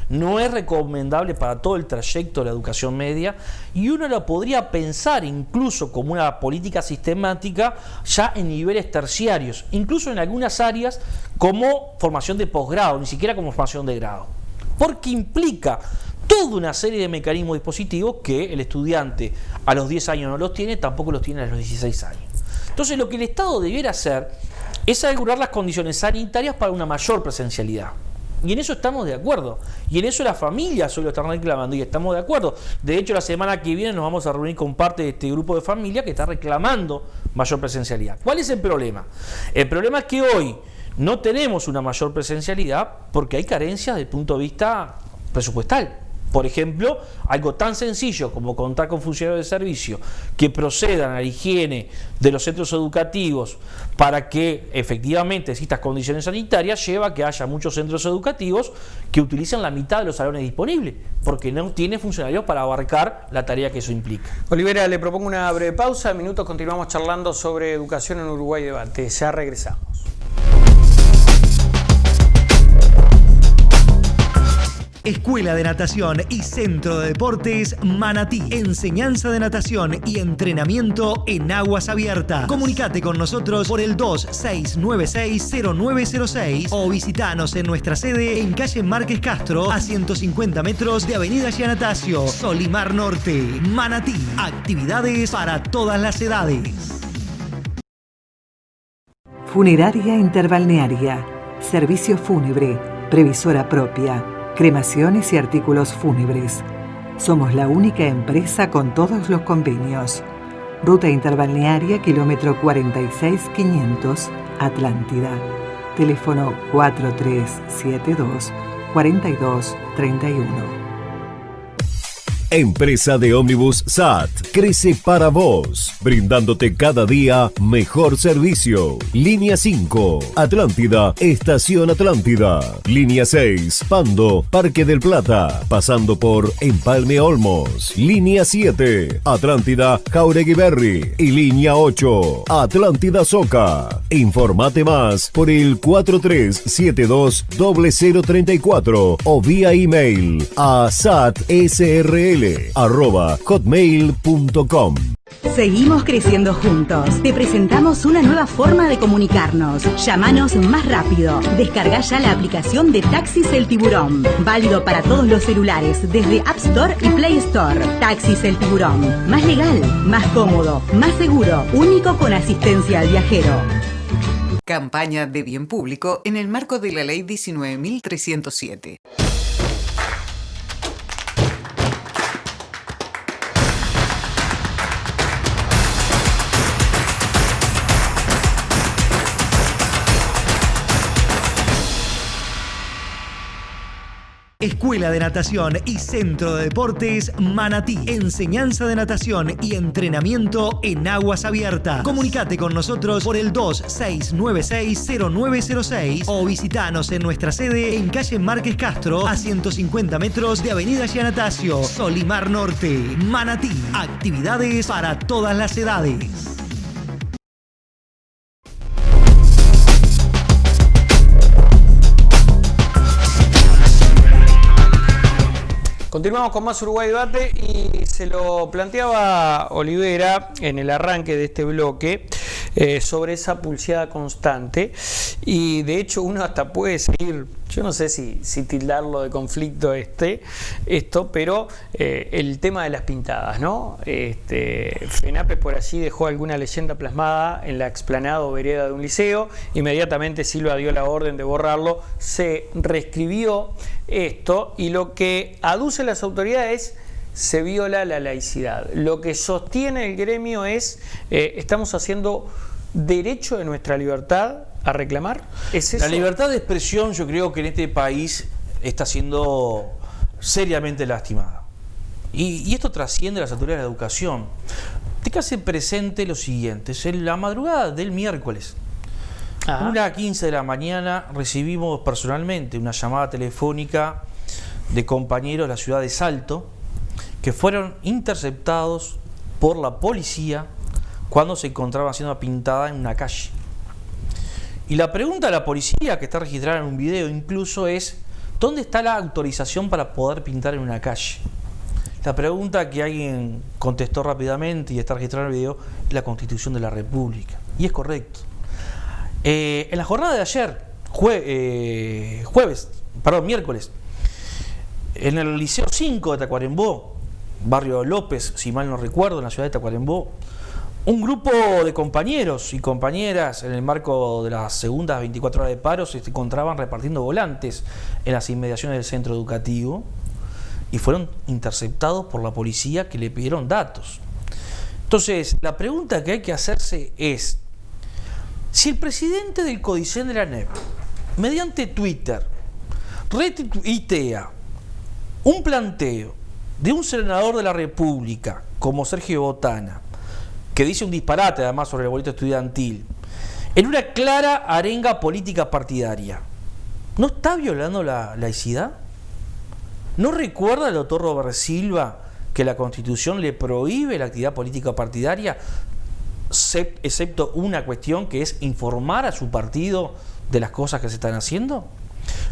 no es recomendable para todo el trayecto de la educación media, y uno lo podría pensar incluso como una política sistemática ya en niveles terciarios, incluso en algunas áreas como formación de posgrado, ni siquiera como formación de grado, porque implica toda una serie de mecanismos dispositivos que el estudiante a los 10 años no los tiene, tampoco los tiene a los 16 años. Entonces, lo que el Estado debiera hacer es asegurar las condiciones sanitarias para una mayor presencialidad. Y en eso estamos de acuerdo. Y en eso las familias hoy lo están reclamando y estamos de acuerdo. De hecho, la semana que viene nos vamos a reunir con parte de este grupo de familias que está reclamando mayor presencialidad. ¿Cuál es el problema? El problema es que hoy no tenemos una mayor presencialidad porque hay carencias desde el punto de vista presupuestal. Por ejemplo, algo tan sencillo como contar con funcionarios de servicio que procedan a la higiene de los centros educativos para que efectivamente existan condiciones sanitarias, lleva a que haya muchos centros educativos que utilizan la mitad de los salones disponibles, porque no tiene funcionarios para abarcar la tarea que eso implica. Olivera, le propongo una breve pausa. En minutos continuamos charlando sobre educación en Uruguay Debate. Ya regresamos. Escuela de Natación y Centro de Deportes Manatí. Enseñanza de natación y entrenamiento en aguas abiertas. Comunicate con nosotros por el 2696-0906 o visitanos en nuestra sede en calle Márquez Castro, a 150 metros de Avenida Giannatasio, Solimar Norte, Manatí. Actividades para todas las edades. Funeraria Interbalnearia. Servicio fúnebre. Previsora propia. Cremaciones y artículos fúnebres. Somos la única empresa con todos los convenios. Ruta Interbalnearia, kilómetro 46500, Atlántida. Teléfono 4372-4231. Empresa de ómnibus SAT crece para vos, brindándote cada día mejor servicio. Línea 5, Atlántida, Estación Atlántida. Línea 6, Pando, Parque del Plata, pasando por Empalme Olmos. Línea 7, Atlántida, Jauregui Berry. Y línea 8, Atlántida Soca. Informate más por el 43720034 o vía email a satsrl@hotmail.com. Seguimos creciendo juntos. Te presentamos una nueva forma de comunicarnos. Llámanos más rápido. Descarga ya la aplicación de Taxis El Tiburón. Válido para todos los celulares desde App Store y Play Store. Taxis El Tiburón. Más legal, más cómodo, más seguro. Único con asistencia al viajero. Campaña de bien público en el marco de la Ley 19.307. Escuela de Natación y Centro de Deportes Manatí. Enseñanza de natación y entrenamiento en aguas abiertas. Comunicate con nosotros por el 2696-0906 o visitanos en nuestra sede en calle Márquez Castro, a 150 metros de Avenida Giannatasio, Solimar Norte, Manatí. Actividades para todas las edades. Continuamos con más Uruguay Debate y se lo planteaba Olivera en el arranque de este bloque sobre esa pulseada constante, y de hecho uno hasta puede seguir, yo no sé si tildarlo de conflicto esto, pero el tema de las pintadas, ¿no? FENAPES por allí dejó alguna leyenda plasmada en la explanada o vereda de un liceo, inmediatamente Silva dio la orden de borrarlo, se reescribió esto y lo que aducen las autoridades se viola la laicidad. Lo que sostiene el gremio es estamos haciendo derecho de nuestra libertad a reclamar. ¿Es eso? La libertad de expresión, yo creo que en este país está siendo seriamente lastimada. Y esto trasciende las autoridades de la educación. Te hace presente lo siguiente: en la madrugada del miércoles, a 1:15 de la mañana, recibimos personalmente una llamada telefónica de compañeros de la ciudad de Salto que fueron interceptados por la policía cuando se encontraban haciendo una pintada en una calle. Y la pregunta de la policía, que está registrada en un video incluso, es: ¿dónde está la autorización para poder pintar en una calle? La pregunta que alguien contestó rápidamente y está registrada en el video es la Constitución de la República. Y es correcto. En la jornada de ayer, miércoles, en el Liceo 5 de Tacuarembó, barrio López, si mal no recuerdo, en la ciudad de Tacuarembó, un grupo de compañeros y compañeras, en el marco de las segundas 24 horas de paro, se encontraban repartiendo volantes en las inmediaciones del centro educativo y fueron interceptados por la policía, que le pidieron datos. Entonces, la pregunta que hay que hacerse es: si el presidente del Codicen de la ANEP, mediante Twitter, retuitea un planteo de un senador de la República como Sergio Botana, que dice un disparate además sobre el boleto estudiantil, en una clara arenga política partidaria, ¿no está violando la laicidad? ¿No recuerda el doctor Robert Silva que la Constitución le prohíbe la actividad política partidaria, excepto una cuestión, que es informar a su partido de las cosas que se están haciendo?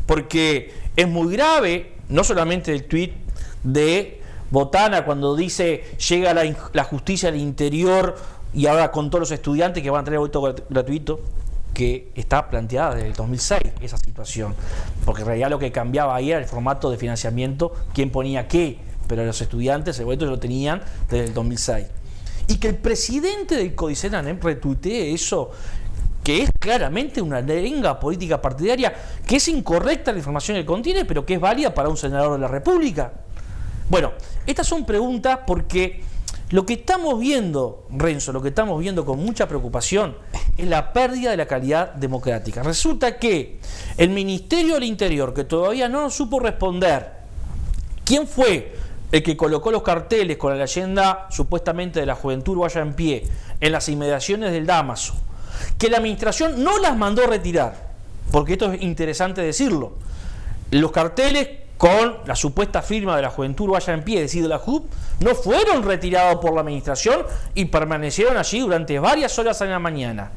Porque es muy grave, no solamente el tuit de Botana cuando dice llega la justicia al interior y ahora con todos los estudiantes que van a tener el boleto gratuito, que está planteada desde el 2006 esa situación, porque en realidad lo que cambiaba ahí era el formato de financiamiento, quién ponía qué, pero los estudiantes el boleto lo tenían desde el 2006. Y que el presidente del Codicen ANEP retuitee eso, que es claramente una arenga política partidaria, que es incorrecta la información que contiene, pero que es válida para un senador de la República. Bueno, estas son preguntas porque lo que estamos viendo, Renzo, lo que estamos viendo con mucha preocupación es la pérdida de la calidad democrática. Resulta que el Ministerio del Interior, que todavía no nos supo responder quién fue el que colocó los carteles con la leyenda supuestamente de la juventud uruguaya en pie en las inmediaciones del Dámaso, que la administración no las mandó retirar, porque esto es interesante decirlo, los carteles con la supuesta firma de la juventud uruguaya en pie, es decir, de la JUP, no fueron retirados por la administración y permanecieron allí durante varias horas en la mañana.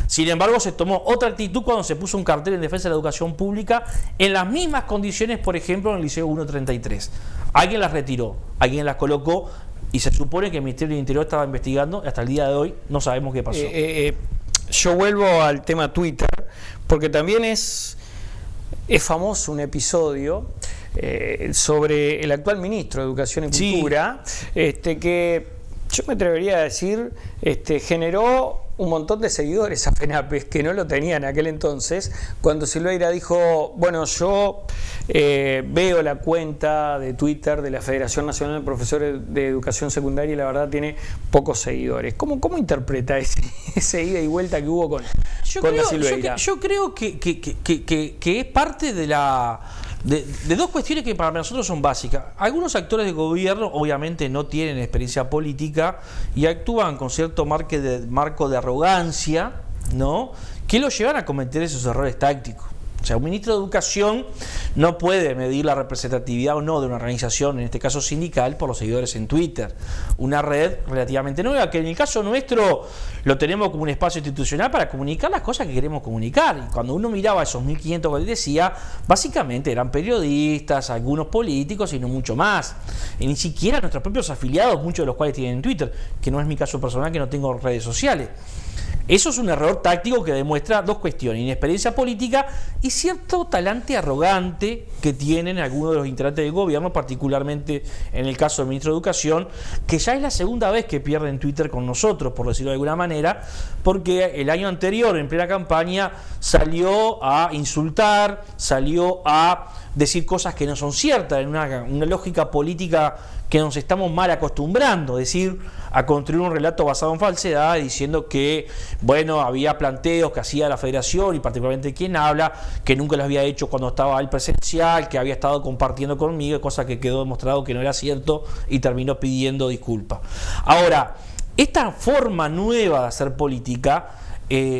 Sin embargo, se tomó otra actitud cuando se puso un cartel en defensa de la educación pública en las mismas condiciones, por ejemplo, en el Liceo 133. Alguien las retiró, alguien las colocó y se supone que el Ministerio del Interior estaba investigando. Hasta el día de hoy no sabemos qué pasó. Yo vuelvo al tema Twitter, porque también es famoso un episodio sobre el actual ministro de Educación y Cultura, que yo me atrevería a decir generó un montón de seguidores a FENAPES que no lo tenían en aquel entonces, cuando Silveira dijo, bueno, yo veo la cuenta de Twitter de la Federación Nacional de Profesores de Educación Secundaria y la verdad tiene pocos seguidores. ¿Cómo interpreta ese ida y vuelta que hubo con la Silveira? Yo creo que es parte de de dos cuestiones que para nosotros son básicas. Algunos actores de gobierno obviamente no tienen experiencia política y actúan con cierto marco de arrogancia, ¿no?, que los llevan a cometer esos errores tácticos. O sea, un ministro de Educación no puede medir la representatividad o no de una organización, en este caso sindical, por los seguidores en Twitter. Una red relativamente nueva, que en el caso nuestro lo tenemos como un espacio institucional para comunicar las cosas que queremos comunicar. Y cuando uno miraba esos 1.500 que él decía, básicamente eran periodistas, algunos políticos y no mucho más. Y ni siquiera nuestros propios afiliados, muchos de los cuales tienen Twitter, que no es mi caso personal, que no tengo redes sociales. Eso es un error táctico que demuestra dos cuestiones: inexperiencia política y cierto talante arrogante que tienen algunos de los integrantes del gobierno, particularmente en el caso del ministro de Educación, que ya es la segunda vez que pierden Twitter con nosotros, por decirlo de alguna manera, porque el año anterior, en plena campaña, salió a insultar, salió a decir cosas que no son ciertas, en una lógica política que nos estamos mal acostumbrando, es decir, a construir un relato basado en falsedad, diciendo que, bueno, había planteos que hacía la Federación y particularmente quien habla, que nunca los había hecho cuando estaba al presencial, que había estado compartiendo conmigo, cosa que quedó demostrado que no era cierto y terminó pidiendo disculpas. Ahora, esta forma nueva de hacer política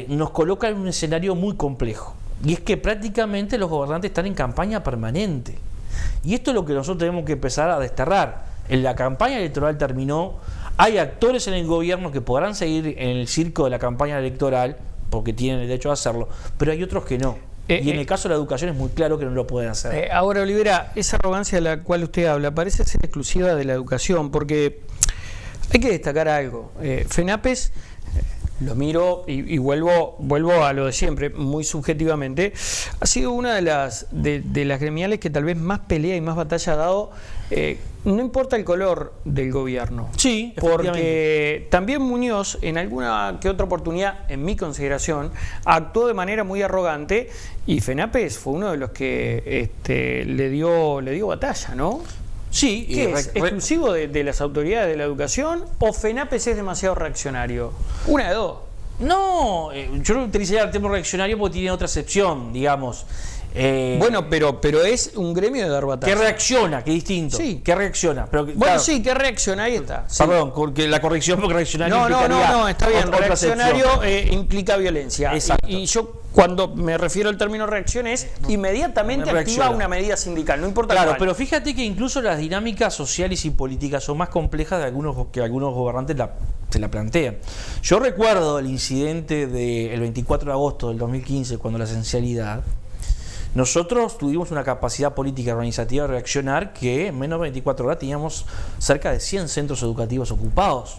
nos coloca en un escenario muy complejo, y es que prácticamente los gobernantes están en campaña permanente, y esto es lo que nosotros tenemos que empezar a desterrar. En la campaña electoral terminó, hay actores en el gobierno que podrán seguir en el circo de la campaña electoral porque tienen el derecho a hacerlo, pero hay otros que no. Y en el caso de la educación es muy claro que no lo pueden hacer. Ahora, Olivera, esa arrogancia de la cual usted habla parece ser exclusiva de la educación, porque hay que destacar algo. FENAPES, lo miro y vuelvo a lo de siempre, muy subjetivamente, ha sido una de las gremiales que tal vez más pelea y más batalla ha dado, no importa el color del gobierno. Sí, porque también Muñoz, en alguna que otra oportunidad, en mi consideración, actuó de manera muy arrogante, y FENAPES fue uno de los que le dio batalla, ¿no? Sí. ¿Qué es? ¿Exclusivo de las autoridades de la educación o FENAPES es demasiado reaccionario? Una de dos. No, yo no utilizaría el término reaccionario porque tiene otra acepción, digamos. Bueno, pero es un gremio de dar batalla. Que reacciona, que es distinto. Sí. Que reacciona. Pero, bueno, claro, sí, que reacciona, ahí está. Sí. Perdón, porque la corrección, porque reaccionario no, está bien. otra Reaccionario implica violencia. Exacto. Y yo, cuando me refiero al término reacción, es inmediatamente activa una medida sindical, no importa Claro, cuál. pero fíjate que incluso las dinámicas sociales y políticas son más complejas de que algunos gobernantes se la plantean. Yo recuerdo el incidente del 24 de agosto del 2015, cuando la esencialidad. Nosotros tuvimos una capacidad política organizativa de reaccionar que en menos de 24 horas teníamos cerca de 100 centros educativos ocupados.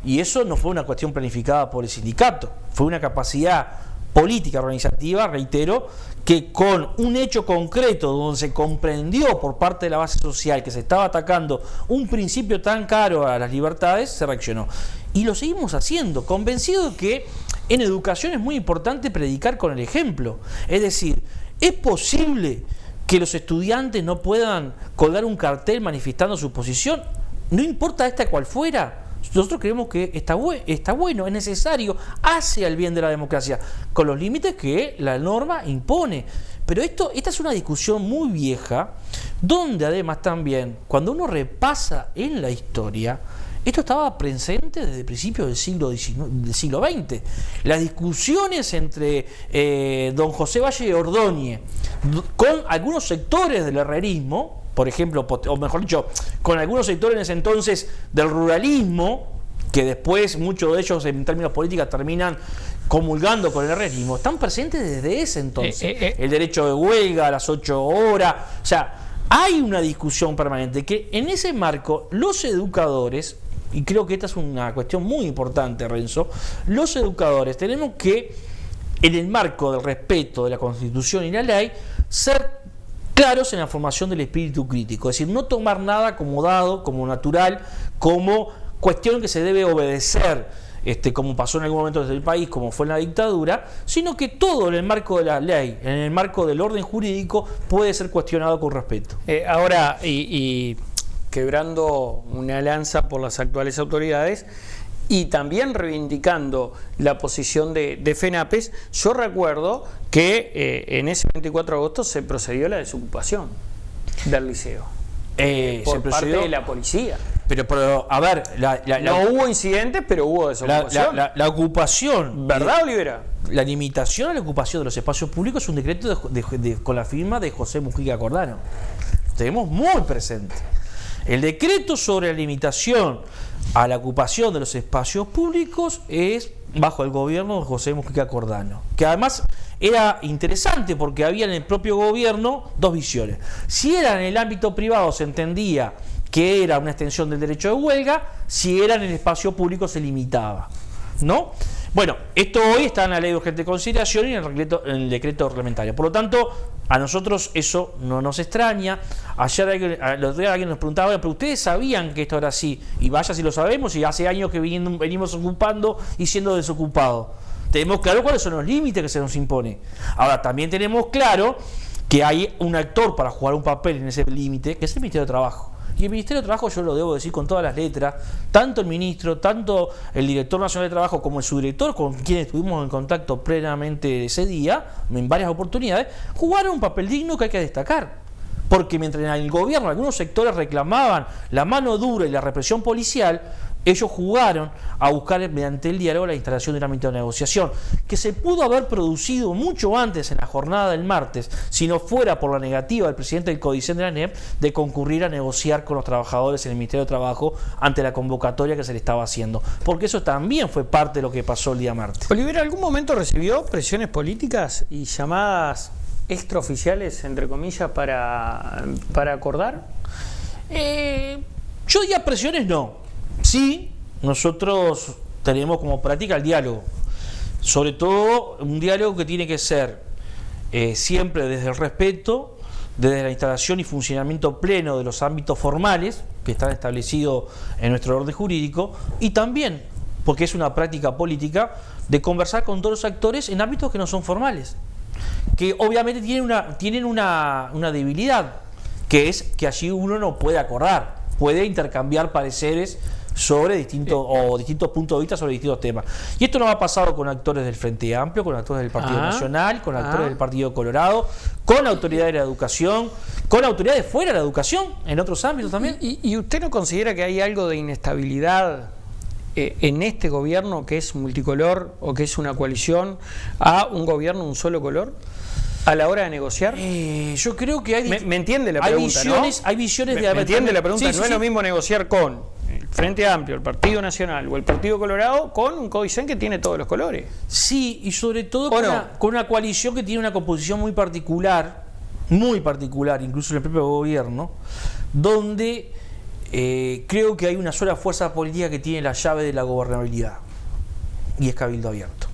Y eso no fue una cuestión planificada por el sindicato, fue una capacidad política organizativa, reitero, que con un hecho concreto donde se comprendió por parte de la base social que se estaba atacando un principio tan caro a las libertades, se reaccionó. Y lo seguimos haciendo, convencido de que en educación es muy importante predicar con el ejemplo. Es decir, ¿es posible que los estudiantes no puedan colgar un cartel manifestando su posición? No importa esta cual fuera. Nosotros creemos que está bueno, es necesario, hace al bien de la democracia, con los límites que la norma impone. Pero esta es una discusión muy vieja, donde además también, cuando uno repasa en la historia, esto estaba presente desde principios del siglo XX. Las discusiones entre don José Valle de Ordóñez con algunos sectores del herrerismo, por ejemplo, o mejor dicho, con algunos sectores en ese entonces del ruralismo, que después muchos de ellos en términos políticos terminan comulgando con el herrerismo, están presentes desde ese entonces. El derecho de huelga a las 8 horas, o sea, hay una discusión permanente que en ese marco los educadores, y creo que esta es una cuestión muy importante, Renzo, los educadores tenemos que, en el marco del respeto de la Constitución y la ley, ser claros en la formación del espíritu crítico, es decir, no tomar nada como dado, como natural, como cuestión que se debe obedecer, como pasó en algún momento desde el país, como fue en la dictadura, sino que todo en el marco de la ley, en el marco del orden jurídico, puede ser cuestionado con respeto. Ahora, y quebrando una lanza por las actuales autoridades, y también reivindicando la posición de FENAPES, yo recuerdo que en ese 24 de agosto se procedió a la desocupación del liceo por parte de la policía. Pero a ver, no hubo incidentes, pero hubo desocupación. La ocupación, ¿verdad, Olivera? La limitación a la ocupación de los espacios públicos es un decreto con la firma de José Mujica Cordano. Lo tenemos muy presente. El decreto sobre la limitación a la ocupación de los espacios públicos es bajo el gobierno de José Mujica Cordano, que además era interesante porque había en el propio gobierno dos visiones. Si era en el ámbito privado se entendía que era una extensión del derecho de huelga, si era en el espacio público se limitaba, ¿no? Bueno, esto hoy está en la ley de urgente consideración y en el decreto reglamentario. Por lo tanto, a nosotros eso no nos extraña. Ayer alguien nos preguntaba, pero ustedes sabían que esto era así, y vaya si lo sabemos, y hace años que venimos ocupando y siendo desocupados. Tenemos claro cuáles son los límites que se nos impone. Ahora, también tenemos claro que hay un actor para jugar un papel en ese límite, que es el Ministerio de Trabajo. Y el Ministerio de Trabajo, yo lo debo decir con todas las letras, tanto el ministro, tanto el director nacional de Trabajo como el subdirector, con quien estuvimos en contacto plenamente ese día, en varias oportunidades, jugaron un papel digno que hay que destacar. Porque mientras en el gobierno algunos sectores reclamaban la mano dura y la represión policial, ellos jugaron a buscar mediante el diálogo la instalación de un ámbito de negociación, que se pudo haber producido mucho antes en la jornada del martes, si no fuera por la negativa del presidente del CODICEN de la ANEP de concurrir a negociar con los trabajadores en el Ministerio de Trabajo ante la convocatoria que se le estaba haciendo. Porque eso también fue parte de lo que pasó el día martes. Olivera, ¿algún momento recibió presiones políticas y llamadas extraoficiales, entre comillas, para acordar? Yo diría presiones no. Sí, nosotros tenemos como práctica el diálogo, sobre todo un diálogo que tiene que ser siempre desde el respeto, desde la instalación y funcionamiento pleno de los ámbitos formales que están establecidos en nuestro orden jurídico, y también, porque es una práctica política, de conversar con todos los actores en ámbitos que no son formales, que obviamente tienen una debilidad, que es que allí uno no puede acordar, puede intercambiar pareceres sobre distintos puntos de vista sobre distintos temas. Y esto no ha pasado con actores del Frente Amplio, con actores del Partido Nacional, con actores del Partido Colorado, con autoridades de la educación, con autoridades fuera de la educación, en otros ámbitos también. ¿Y usted no considera que hay algo de inestabilidad en este gobierno que es multicolor o que es una coalición a un gobierno un solo color a la hora de negociar? Yo creo que hay... ¿Me entiende la pregunta? Hay visiones ¿Me entiende la pregunta? Sí, no es lo mismo negociar con el Frente Amplio, el Partido Nacional o el Partido Colorado con un CODICEN que tiene todos los colores. Sí, y sobre todo con una coalición que tiene una composición muy particular, incluso en el propio gobierno, donde creo que hay una sola fuerza política que tiene la llave de la gobernabilidad, y es Cabildo Abierto.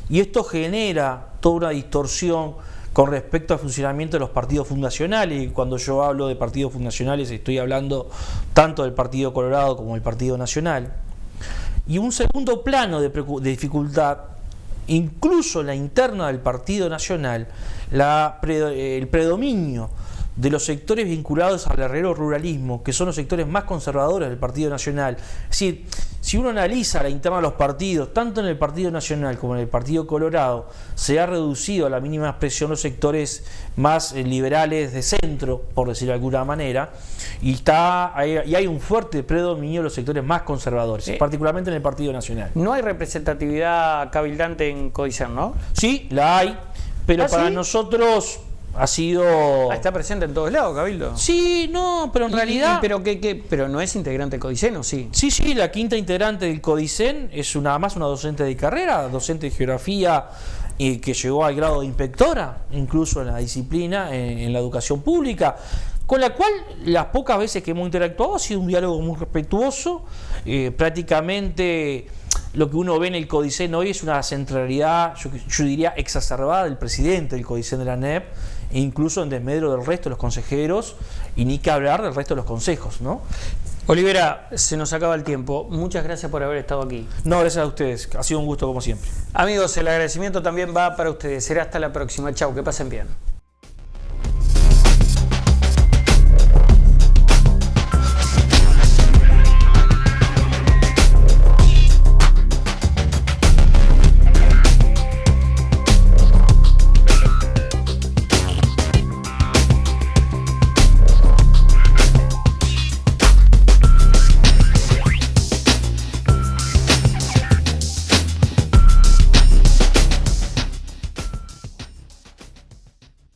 Y esto genera toda una distorsión con respecto al funcionamiento de los partidos fundacionales. Y cuando yo hablo de partidos fundacionales estoy hablando tanto del Partido Colorado como del Partido Nacional. Y un segundo plano de dificultad, incluso en la interna del Partido Nacional, el predominio de los sectores vinculados al herrero ruralismo, que son los sectores más conservadores del Partido Nacional. Es decir, si uno analiza la interna de los partidos, tanto en el Partido Nacional como en el Partido Colorado, se ha reducido a la mínima expresión los sectores más liberales de centro, por decirlo de alguna manera, y hay un fuerte predominio de los sectores más conservadores, particularmente en el Partido Nacional. No hay representatividad cabildante en Codicen, ¿no? Sí, la hay, pero para ¿sí? nosotros ha sido... Está presente en todos lados, Cabildo. Sí, no, pero en realidad... Pero no es integrante del Codicen, ¿o sí? Sí, la quinta integrante del Codicen es una docente de carrera, docente de geografía, y que llegó al grado de inspectora, incluso en la disciplina, en la educación pública, con la cual las pocas veces que hemos interactuado ha sido un diálogo muy respetuoso. Prácticamente lo que uno ve en el Codicen hoy es una centralidad, yo diría, exacerbada del presidente del Codicen de la ANEP, e incluso en desmedro del resto de los consejeros, y ni que hablar del resto de los consejos, ¿no? Olivera, se nos acaba el tiempo. Muchas gracias por haber estado aquí. No, gracias a ustedes. Ha sido un gusto como siempre. Amigos, el agradecimiento también va para ustedes. Será hasta la próxima. Chau, que pasen bien.